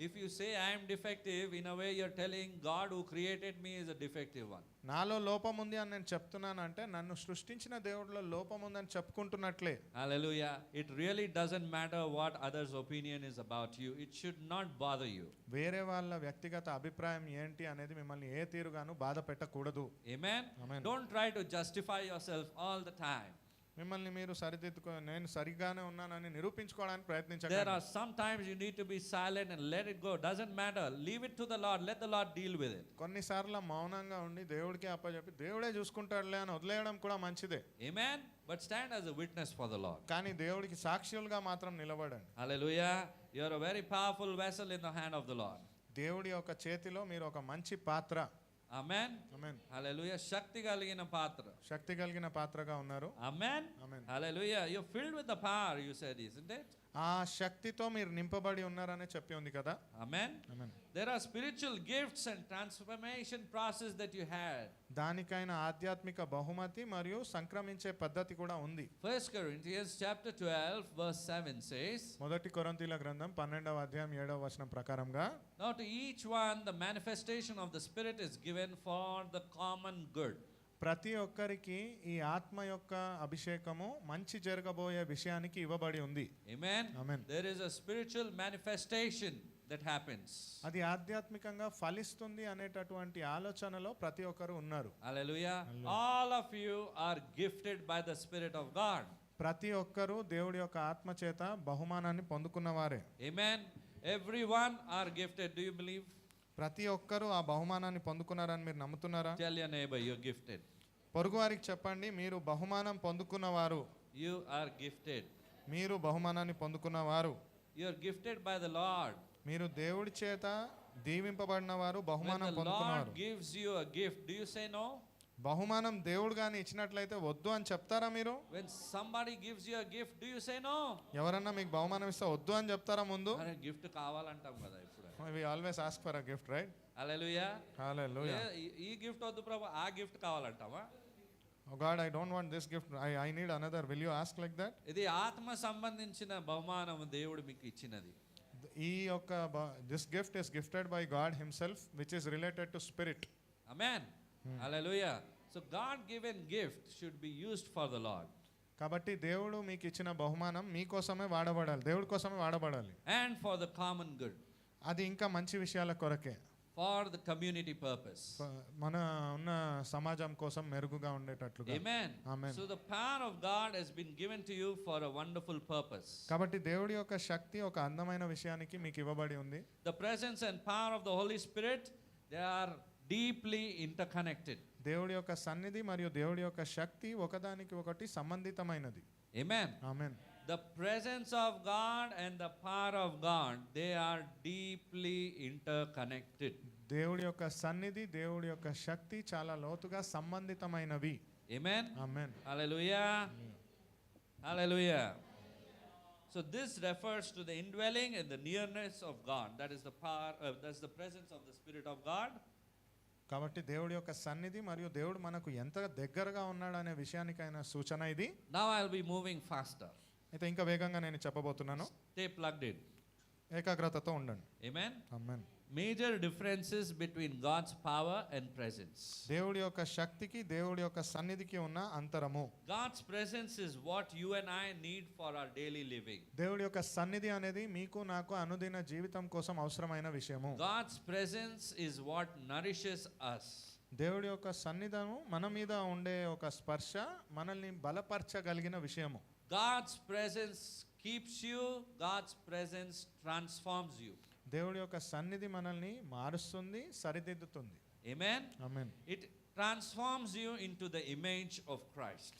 If you say I am defective, in a way you're telling God who created me is a defective one. నాలో లోపం ఉంది అని నేను చెప్తున్నాను అంటే నన్ను సృష్టించిన దేవుడిలో లోపం ఉందని చెప్పుకుంటున్నట్లే. Hallelujah. It really doesn't matter what others' opinion is about you. It should not bother you. వేరే వాళ్ళ వ్యక్తిగత అభిప్రాయం ఏంటి అనేది మిమ్మల్ని ఏ తీరుగాను బాధ పెట్టకూడదు. Amen. Amen. Don't try to justify yourself all the time. మిమ్మల్ని మీరు సరిదిద్దుకో, నేను సరిగ్గానే ఉన్నానని నిరూపించుకోవడానికి There ప్రయత్నించండి. are sometimes you need to be silent and let it go. Doesn't matter. Leave it to the Lord. Let the Lord deal with it. కొన్నిసార్లు మౌనంగా ఉండి దేవుడికి అప్పచెప్పి దేవుడే చూసుకుంటాడులే అని వదిలేయడం కూడా మంచిదే. Amen. But stand as a witness for the Lord. కానీ దేవుడికి సాక్షులుగా మాత్రం నిలబడండి. Hallelujah. You are a very powerful vessel in the hand of the Lord. దేవుడి యొక్క చేతిలో మీరు ఒక మంచి పాత్ర. Amen. ఆమేన్. Hallelujah. శక్తి కలిగిన పాత్ర. శక్తి కలిగిన పాత్రగా ఉన్నారు. Amen. Amen. Hallelujah. You're filled with the power, you said, isn't it? ఆ శక్తితో మీరు నింపబడి ఉన్నారని చెప్పి ఉంది కదా. Amen. Amen. There are spiritual gifts and transformation process that you had. దానికైన ఆధ్యాత్మిక బహుమతి మరియు సంక్రమించే పద్ధతి కూడా ఉంది. 1 Corinthians chapter 12 verse 7 says, మొదటి కొరింథీయుల గ్రంథం 12వ అధ్యాయం 7వ వచనం ప్రకారంగా, now to each one the manifestation of the Spirit is given for the common good. ప్రతి ఒక్కరికి ఈ ఆత్మ యొక్క అభిషేకము మంచి జరగబోయే విషయానికి ఇవ్వబడి ఉంది. Amen. Amen. There is a spiritual manifestation that happens. అది ఆధ్యాత్మికంగా ఫలిస్తుంది అనేటటువంటి ఆలోచనలో ప్రతి ఒక్కరు ఉన్నారు. Hallelujah. All of you are gifted by the Spirit of God. ప్రతి ఒక్కరు దేవుడి యొక్క ఆత్మ చేత బహుమానాన్ని పొందుకున్నవారే. Amen. Everyone are gifted. Do you believe? ప్రతి ఒక్కరు ఆ బహుమానాన్ని పొందుకున్నారని మీరు నమ్ముతున్నారా? Tell your neighbor you're gifted. పొరుగు వారికి చెప్పండి, మీరు బహుమానం పొందుకున్నవారు. You are gifted. మీరు బహుమానాన్ని పొందుకున్నవారు. You're gifted by the Lord. మీరు దేవుడి చేత దీవింపబడిన వారు, When బహుమానం the పొందుకున్నారు. Lord gives you a gift, do you say no? బహుమానం దేవుడు గాని ఇచ్చినట్లయితే వద్దు అని చెప్తారా మీరు? When somebody gives you a gift, do you say no? ఎవరన్నా మీకు బహుమానం ఇస్తే వద్దు అని చెప్తారా ముందు? అరే గిఫ్ట్ కావాలంటాం కదా ఇప్పుడు. We always ask for a gift, right? Hallelujah. Hallelujah. ఈ గిఫ్ట్ వద్దు ప్రభు, ఆ gift కావాలంటావా? Oh God, I don't want this gift. I need another. Will you ask like that? ఇది ఆత్మ సంబంధించిన బహుమానం దేవుడు మీకు ఇచ్చినది. ఈ యొక్క this gift is gifted by God himself, which is related to spirit. Amen. Hallelujah. So God given gift should be used for the Lord. కాబట్టి దేవుడు మీకు ఇచ్చిన బహుమానం మీకోసమే వాడబడాలి, దేవుడి కోసమే వాడబడాలి. And for the common good. అది ఇంకా మంచి విషయాల కొరకే, For the community purpose. మన ఉన్న సమాజం కోసం మెరుగుగా ఉండేటట్లుగా. Amen. Amen. So the power of God has been given to you for a wonderful purpose. కాబట్టి దేవుడి యొక్క శక్తి ఒక అందమైన విషయానికి మీకు ఇవ్వబడి ఉంది. The presence and power of the Holy Spirit, they are deeply interconnected. దేవుడి యొక్క సన్నిధి మరియు దేవుడి యొక్క శక్తి ఒకదానికి ఒకటి సంబంధితమైనది. Amen. Amen. The presence of God and the power of God, they are deeply interconnected. దేవుడి యొక్క సన్నిధి, దేవుడి యొక్క శక్తి చాలా లోతుగా సంబంధితమైనవి. Amen. Amen. Hallelujah. Hallelujah. So this refers to the indwelling and the nearness of God. That is the power, that's the presence of the Spirit of God. కాబట్టి దేవుడి యొక్క సన్నిధి మరియు దేవుడు మనకు ఎంత దగ్గరగా ఉన్నాడనే విషయానికైన సూచన ఇది. Now I'll be moving faster. అయితే ఇంకా వేగంగా నేను చెప్పబోతున్నాను. Stay plugged in. ఏకాగ్రతతో ఉండండి. Amen. Amen. Major differences between God's power and presence. దేవుడి యొక్క శక్తికి దేవుడి యొక్క సన్నిధికి ఉన్న అంతరము. God's presence is what you and I need for our daily living. దేవుడి యొక్క సన్నిధి అనేది మీకు నాకు అనుదిన జీవితం కోసం అవసరమైన విషయము. God's presence is what nourishes us. దేవుడి యొక్క సన్నిధానం మన మీద ఉండే ఒక స్పర్శ మనల్ని బలపరచగలిగిన విషయము. God's presence keeps you, God's presence transforms you. దేవుడి యొక్క సన్నిధి మనల్ని మారుస్తుంది, సరిదిద్దుతుంది. Amen? Amen. It transforms you into the image of Christ.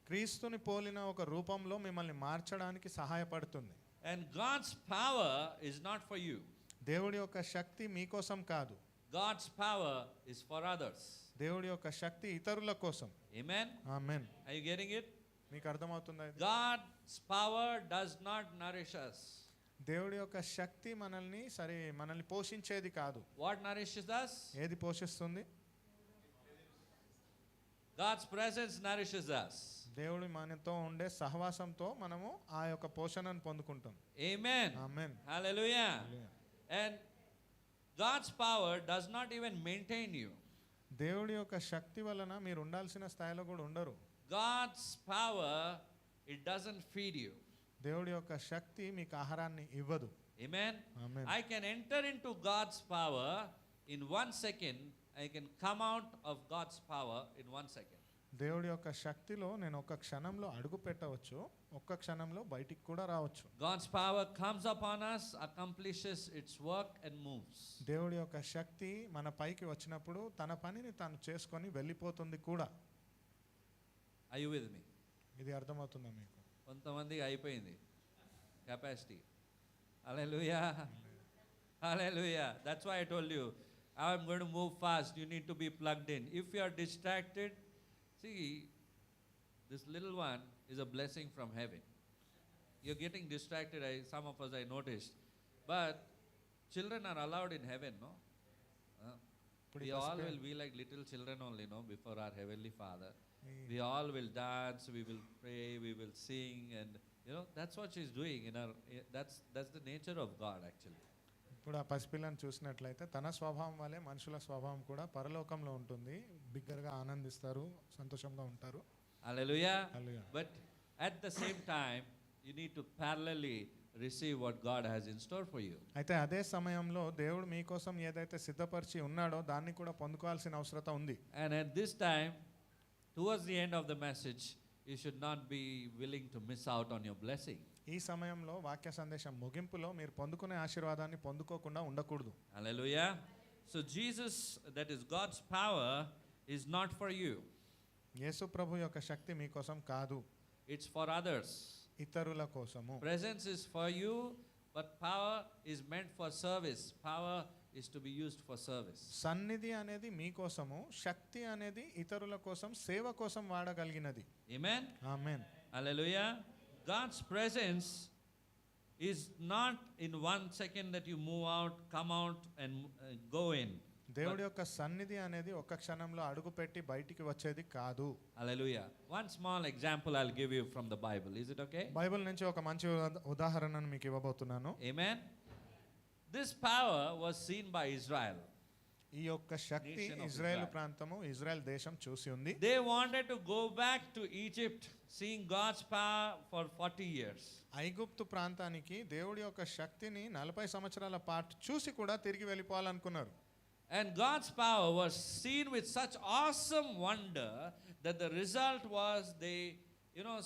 క్రీస్తుని పోలిన ఒక రూపంలో మిమ్మల్ని మార్చడానికి సహాయపడుతుంది. And God's power is not for you. దేవుడి యొక్క శక్తి మీకోసం కాదు, God's power is for others. దేవుడి యొక్క శక్తి ఇతరుల కోసం. Amen? Amen. Are you getting it? మీకు అర్థమవుతుందా ఇది? God's power does not nourish us. దేవుడి యొక్క శక్తి మనల్ని పోషించేది కాదు. What nourishes us? ఏది పోషిస్తుంది? God's presence nourishes us. దేవుడి మనతో ఉండే సహవాసంతో మనము ఆ యొక్క పోషణను పొందుకుంటాం. Amen. Amen. Hallelujah. And God's power does not even maintain you. దేవుడి యొక్క శక్తి వలన మీరు ఉండాల్సిన స్థాయిలో కూడా ఉండరు. God's power, it doesn't feed you. దేవుడి యొక్క శక్తి మీకు ఆహారాన్ని ఇవ్వదు. Amen. Amen. I can enter into God's power in 1 second. I can come out of God's power in 1 second. దేవుడి యొక్క శక్తిలో నేను ఒక క్షణంలో అడుగు పెట్టవచ్చు, ఒక్క క్షణంలో బయటికి కూడా రావచ్చు. God's power comes upon us, accomplishes its work and moves. దేవుడి యొక్క శక్తి మన పైకి వచ్చినప్పుడు తన పనిని తాను చేసుకొని వెళ్ళిపోతుంది కూడా. Are you with me? ఇది అర్థమవుతుందా మీకు? కొంతమందికి అయిపోయింది capacity. Hallelujah. Hallelujah. That's why I told you, I'm going to move fast. You need to be plugged in. If you are distracted, see, this little one is a blessing from heaven. You're getting distracted, some of us I noticed. But children are allowed in heaven, no? We all will be like little children only, no? Before our Heavenly Father. We all will dance, we will pray, we will sing, and that's what she's doing. That's the nature of God, actually. ఇప్పుడు ఆ పసిపిల్లని చూసినట్లయితే తన స్వభావం వల్లే మనుషుల స్వభావం కూడా పరలోకంలో ఉంటుంది. బిగ్గరగా ఆనందిస్తారు, సంతోషంగా ఉంటారు. Hallelujah. Hallelujah. But at the same time, you need to parallelly receive what God has in store for you. అయితే అదే సమయంలో దేవుడు మీకోసం ఏదైతే సిద్ధపరిచి ఉన్నాడో దాన్ని కూడా పొందుకోవాల్సిన అవసరం ఉంది. And at this time, towards the end of the message, you should not be willing to miss out on your blessing. ఈ సమయంలో వాక్య సందేశం ముగింపులో మీరు పొందుకునే ఆశీర్వాదాన్ని పొందుకోకుండా ఉండకూడదు. Hallelujah. So Jesus, that is God's power, is not for you. యేసు ప్రభు యొక్క శక్తి మీకోసం కాదు, It's for others. ఇతరుల కోసము. Presence is for you, but power is meant for service. Power is to be used for service. సన్నిధి అనేది మీకోసము, శక్తి అనేది ఇతరుల కోసం, సేవ కోసం వాడగలిగినది. Amen. Amen. Hallelujah. God's presence is not in 1 second that you move out, come out, and go in. దేవుడి యొక్క సన్నిధి అనేది ఒక క్షణంలో అడుగు పెట్టి బయటికి వచ్చేది కాదు. Hallelujah. One small example I'll give you from the Bible. Is it okay? Bible నుంచి ఒక మంచి ఉదాహరణను మీకు ఇవ్వబోతున్నాను. Amen. This power was seen by Israel. ఈ యొక్క శక్తి Nation of ఇజ్రాయెల్ Israel. ప్రాంతము, ఇజ్రాయెల్ దేశం చూసి ఉంది. They wanted to go back to Egypt, seeing God's power for 40 years. ఐగుప్తు ప్రాంతానికి దేవుడి యొక్క శక్తిని 40 సంవత్సరాల పాటు చూసి కూడా తిరిగి వెళ్ళిపోవాలనుకున్నారు. And God's power was seen with such awesome wonder that the result was they,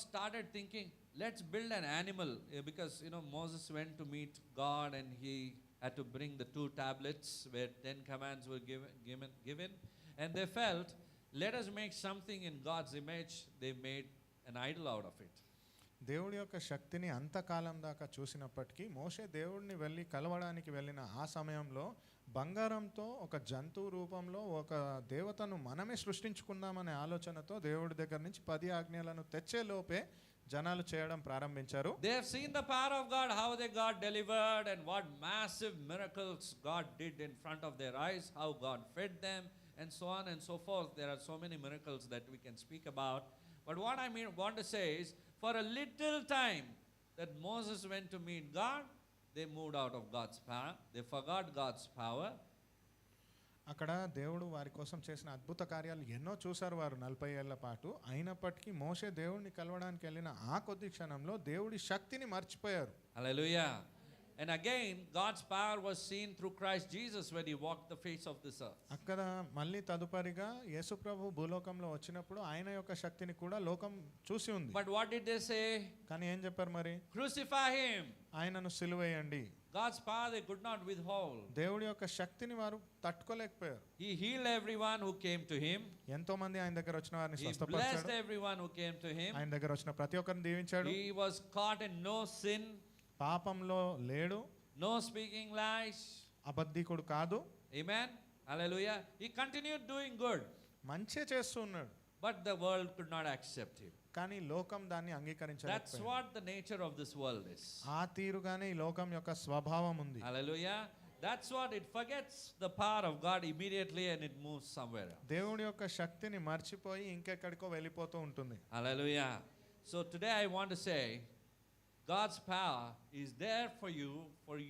started thinking, let's build an animal. Because, Moses went to meet God and he had to bring the 2 tablets where 10 commands were given. And they felt, let us make something in God's image. They made an idol out of it. దేవుడి యొక్క శక్తిని అంతకాలం దాకా చూసినప్పటికీ మోషే దేవుడిని వెళ్ళి కలవడానికి వెళ్ళిన ఆ సమయంలో బంగారంతో ఒక జంతువు రూపంలో ఒక దేవతను మనమే సృష్టించుకుందామనే ఆలోచనతో దేవుడి దగ్గర నుంచి 10 ఆజ్ఞలను తెచ్చే లోపే జనాలు చేయడం ప్రారంభించారు. They have seen the power of God, how they got delivered and what massive miracles God did in front of their eyes, how God fed them and so on and so forth. There are so many miracles that we can speak about. But what I want to say is, for a little time that Moses went to meet God, they moved out of God's power. They forgot God's power. అక్కడ దేవుడు వారి కోసం చేసిన అద్భుత కార్యాలు ఎన్నో చూశారు వారు 40 ఏళ్ల పాటు. అయినప్పటికీ మోషే దేవుడిని కలవడానికి వెళ్ళిన ఆ కొద్ది క్షణంలో దేవుడి శక్తిని మర్చిపోయారు. Hallelujah. And again, God's power was seen through Christ Jesus when he walked the face of this earth. అక్కడ మళ్ళీ తదుపరిగా యేసుప్రభు భూలోకంలో వచ్చినప్పుడు ఆయన యొక్క శక్తిని కూడా లోకం చూసి ఉంది. But what did they say? కానీ ఏం చెప్పారు మరి? Crucify him. ఆయనను సిలువేయండి. God's power they could not withhold. దేవుడి యొక్క శక్తిని వారు తట్టుకోలేకపోయారు. He healed everyone who came to him. ఎంతో మంది ఆయన దగ్గర వచ్చిన వారిని He blessed స్వస్థపరిచాడు. everyone who came to him. ఆయన దగ్గర వచ్చిన ప్రతి ఒక్కరిని దీవించాడు. He was caught in no sin, పాపంలో లేడు, no speaking lies. అబద్ధికుడు కాదు, Amen. Hallelujah. He continued doing good, మంచే చేస్తూ ఉన్నాడు. but the world could not accept him. కానీ లోకం దాన్ని That's అంగీకరించలేకపోయింది. what the nature of this world is. ఆ తీరుగానే ఈ లోకం యొక్క స్వభావం ఉంది. Hallelujah. That's what it forgets the power of God immediately and it moves somewhere else. దేవుడి యొక్క శక్తిని మర్చిపోయి ఇంకెక్కడికో వెళ్ళిపోతూ ఉంటుంది. Hallelujah. So today I want to say God's power is there for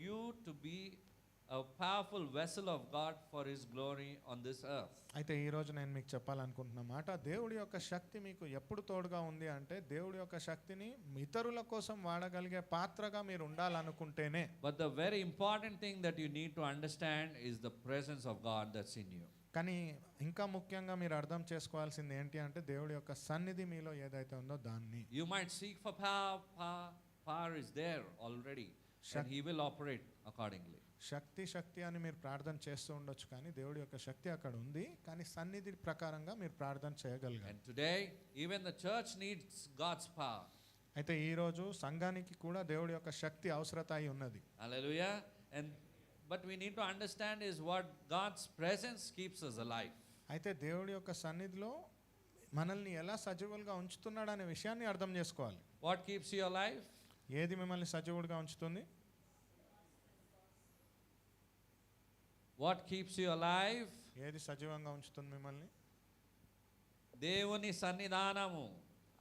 you to be a powerful vessel of God for his glory on this earth. అయితే ఈ రోజు నేను మీకు చెప్పాలనుకుంటున్న మాట, దేవుడి యొక్క శక్తి మీకు ఎప్పుడు తోడుగా ఉంది అంటే దేవుడి యొక్క శక్తిని ఇతరుల కోసం వాడగలిగే పాత్రగా మీరు ఉండాలనుకుంటేనే. But the very important thing that you need to understand is the presence of God that's in you. కానీ ఇంకా ముఖ్యంగా మీరు అర్థం చేసుకోవాల్సింది ఏంటి అంటే దేవుడి యొక్క సన్నిధి మీలో ఏదైతే ఉందో దాన్ని. You might seek for power is there already and he will operate accordingly. శక్తి అని మీరు ప్రార్థన చేస్తూ ఉండొచ్చు, కానీ దేవుడి యొక్క శక్తి అక్కడ ఉంది, కానీ సన్నిధి ప్రకారంగా మీరు ప్రార్థన చేయగలిగారు. And today even the church needs God's power. అయితే ఈ రోజు సంఘానికి కూడా దేవుడి యొక్క శక్తి అవసరత అయి ఉన్నది. Hallelujah. But we need to understand is what God's presence keeps us alive. అయితే దేవుడి యొక్క సన్నిధిలో మనల్ని ఎలా సజీవులుగా ఉంచుతున్నాడు అనే విషయాన్ని అర్థం చేసుకోవాలి. What keeps you alive? ఏది మిమ్మల్ని సజీవుడిగా ఉంచుతుంది? What keeps you alive? ఏది సజీవంగా ఉంచుతుంది మిమ్మల్ని? దేవుని సన్నిధానము.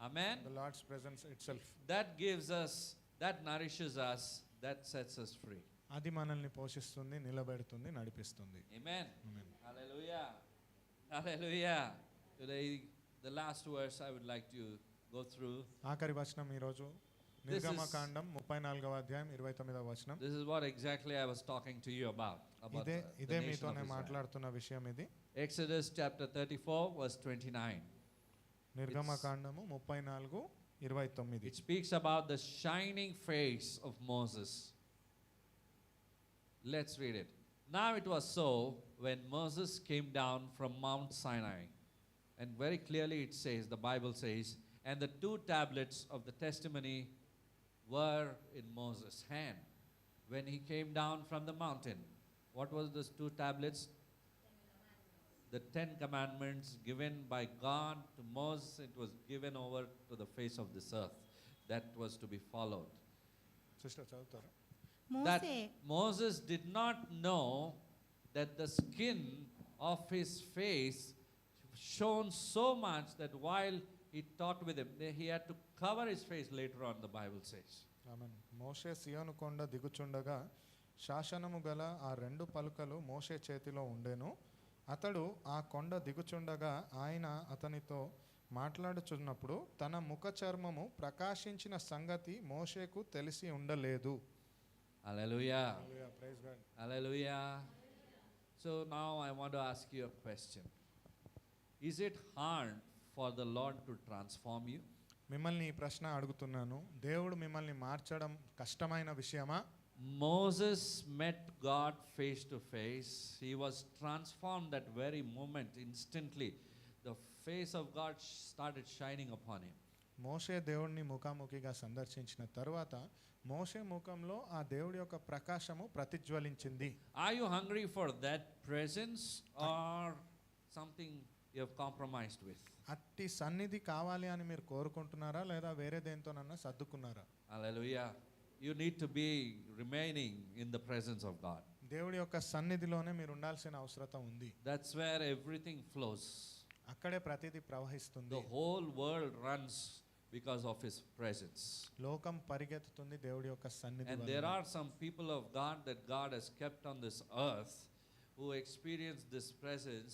Amen. The Lord's presence itself. That gives us, that nourishes us, that sets us free. అది మనల్ని పోషిస్తుంది, నిలబెడుతుంది, నడిపిస్తుంది. Amen. Amen. Hallelujah. Hallelujah. Today, the last verse I would like to go through. ఆఖరి వచనం ఈ రోజు నిర్గమకాండం 34వ అధ్యాయం 29వ వచనం. This is what exactly I was talking to you about ఇదే the ఇదే nation of మీతోనే Israel. మాట్లాడుతున్న విషయం ఇది. Exodus chapter 34 verse 29. నిర్గమకాండము 34:29. It speaks about the shining face of Moses. Let's read it. Now it was so when Moses came down from Mount Sinai, and very clearly it says, the Bible says, and the 2 tablets of the testimony were in Moses' hand when he came down from the mountain. What was those 2 tablets? The 10 commandments given by God to Moses. It was given over to the face of this earth. That was to be followed. Sister చదువుతారా? That మోసే Moses did not know that the skin of his face shone so much that while he talked with him, he had to cover his face later on, the Bible says. ఆమేన్. మోషే సియోను కొండ దిగుచుండగా శాసనము గల ఆ 2 పలుకలు మోషే చేతిలో ఉండెను. అతడు ఆ కొండ దిగుచుండగా ఆయన అతనితో మాట్లాడుచున్నప్పుడు తన ముఖ చర్మము ప్రకాశించిన సంగతి మోషేకు తెలిసి ఉండలేదు. Hallelujah. Praise God. Hallelujah. So now I want to ask you a question. Is it hard for the Lord to transform you? మిమ్మల్ని ఈ ప్రశ్న అడుగుతున్నాను, దేవుడు మిమ్మల్ని మార్చడం కష్టమైన విషయమా? Moses met God face to face. He was transformed that very moment, instantly. The face of God started shining upon him. మోషే దేవుడిని ముఖాముఖిగా సందర్శించిన తరువాత మోషే ముఖంలో ఆ దేవుడి యొక్క ప్రకాశము ప్రతిజ్వలించింది. Are you hungry for that presence or something you have compromised with? అట్టి సన్నిధి కావాలి అని మీరు కోరుకుంటున్నారా లేదా వేరే దేంతోనన్నా సర్దుకున్నారా? Hallelujah. You need to be remaining in the presence of God. దేవుడి యొక్క సన్నిధిలోనే మీరు ఉండాల్సిన అవసరం ఉంది. That's where everything flows. అక్కడే ప్రతిదీ ప్రవహిస్తుంది. The whole world runs because of his presence. లోకం పరిగెత్తుతుంది దేవుడి యొక్క సన్నిధి And వలన. there are some people of God that God has kept on this earth who experience this presence,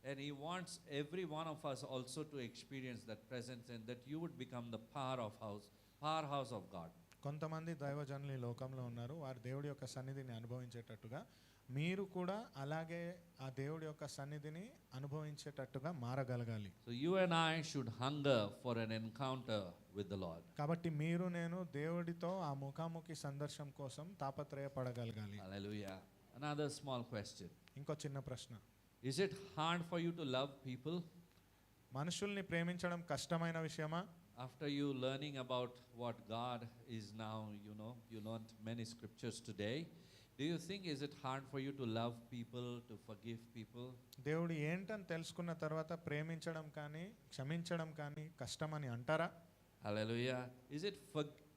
and he wants every one of us also to experience that presence, and that you would become the powerhouse of God. కొంతమంది దైవజనులు ఈ లోకంలో ఉన్నారు, వారు దేవుడి యొక్క సన్నిధిని అనుభవించేటట్టుగా మీరు కూడా అలాగే ఆ దేవుడి యొక్క సన్నిధిని అనుభవించేటట్టుగా మారగలగాలి. So you and I should hunger for an encounter with the Lord. కాబట్టి మీరు నేను దేవుడితో ఆ ముఖాముఖి సందర్శనం కోసం తాపత్రయపడగలగాలి. Hallelujah. Another small question. ఇంకో చిన్న ప్రశ్న, Is it hard for you to love people? మనుషుల్ని ప్రేమించడం కష్టమైన విషయమా? After you learning about what God is now, you learned many scriptures today. Do you think is it hard for you to love people, to forgive people? దేవుడు ఏంటని తెలుసుకున్న తర్వాత ప్రేమించడం కానీ క్షమించడం కానీ కష్టమని అంటారా? Hallelujah. Is it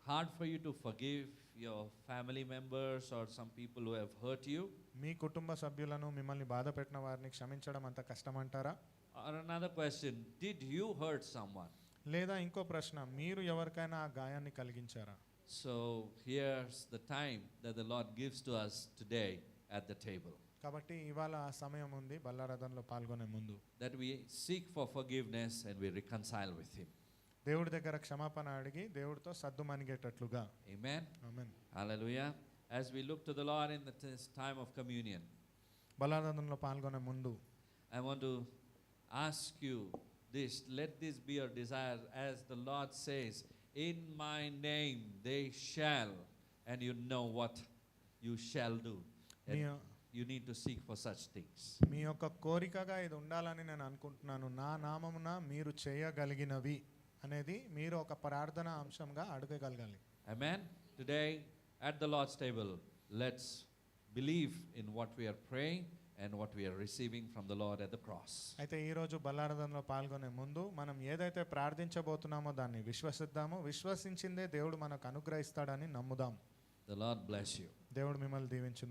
hard for you to forgive your family members or some people who have hurt you? మీ కుటుంబ సభ్యులను మిమ్మల్ని బాధ పెట్టిన వారిని క్షమించడం అంత కష్టమంటారా? Or another question, did you hurt someone? లేదా ఇంకో ప్రశ్న, మీరు ఎవరికైనా ఆ గాయాన్ని కలిగించారా? So here's the time that the Lord gives to us today at the table, కాబట్టి ఇవాళ ఆ సమయం ఉంది బల్లారాధనలో పాల్గొనే ముందు, that we seek for forgiveness and we reconcile with Him. దేవుడి దగ్గర క్షమాపణ అడిగి దేవుడితో సద్దు మనిగేటట్లుగా. Amen. Amen. Hallelujah. As we look to the Lord in this time of communion, బల్లారాధనలో పాల్గొనే ముందు I want to ask you this. Let this be your desire, as the Lord says, in my name they shall, and you know what you shall do. And me- you need to seek for such things. మీ యొక్క కోరికగా ఇది ఉండాలని నేను అనుకుంటున్నాను. నా నామమున మీరు చేయగలిగినవి అనేది మీరు ఒక ప్రార్థన అంశంగా అడగగలగాలి. Amen. Today at the Lord's table, let's believe in what we are praying and what we are receiving from the Lord at the cross. అయితే ఈరోజు బల్లారాధనలో పాల్గొనే ముందు మనం ఏదైతే ప్రార్థించబోతున్నామో దాన్ని విశ్వసిద్దాము. విశ్వసించిందే దేవుడు మనకు అనుగ్రహిస్తాడని నమ్ముదాం. The Lord bless you. దేవుడు మిమ్మల్ని దీవించును.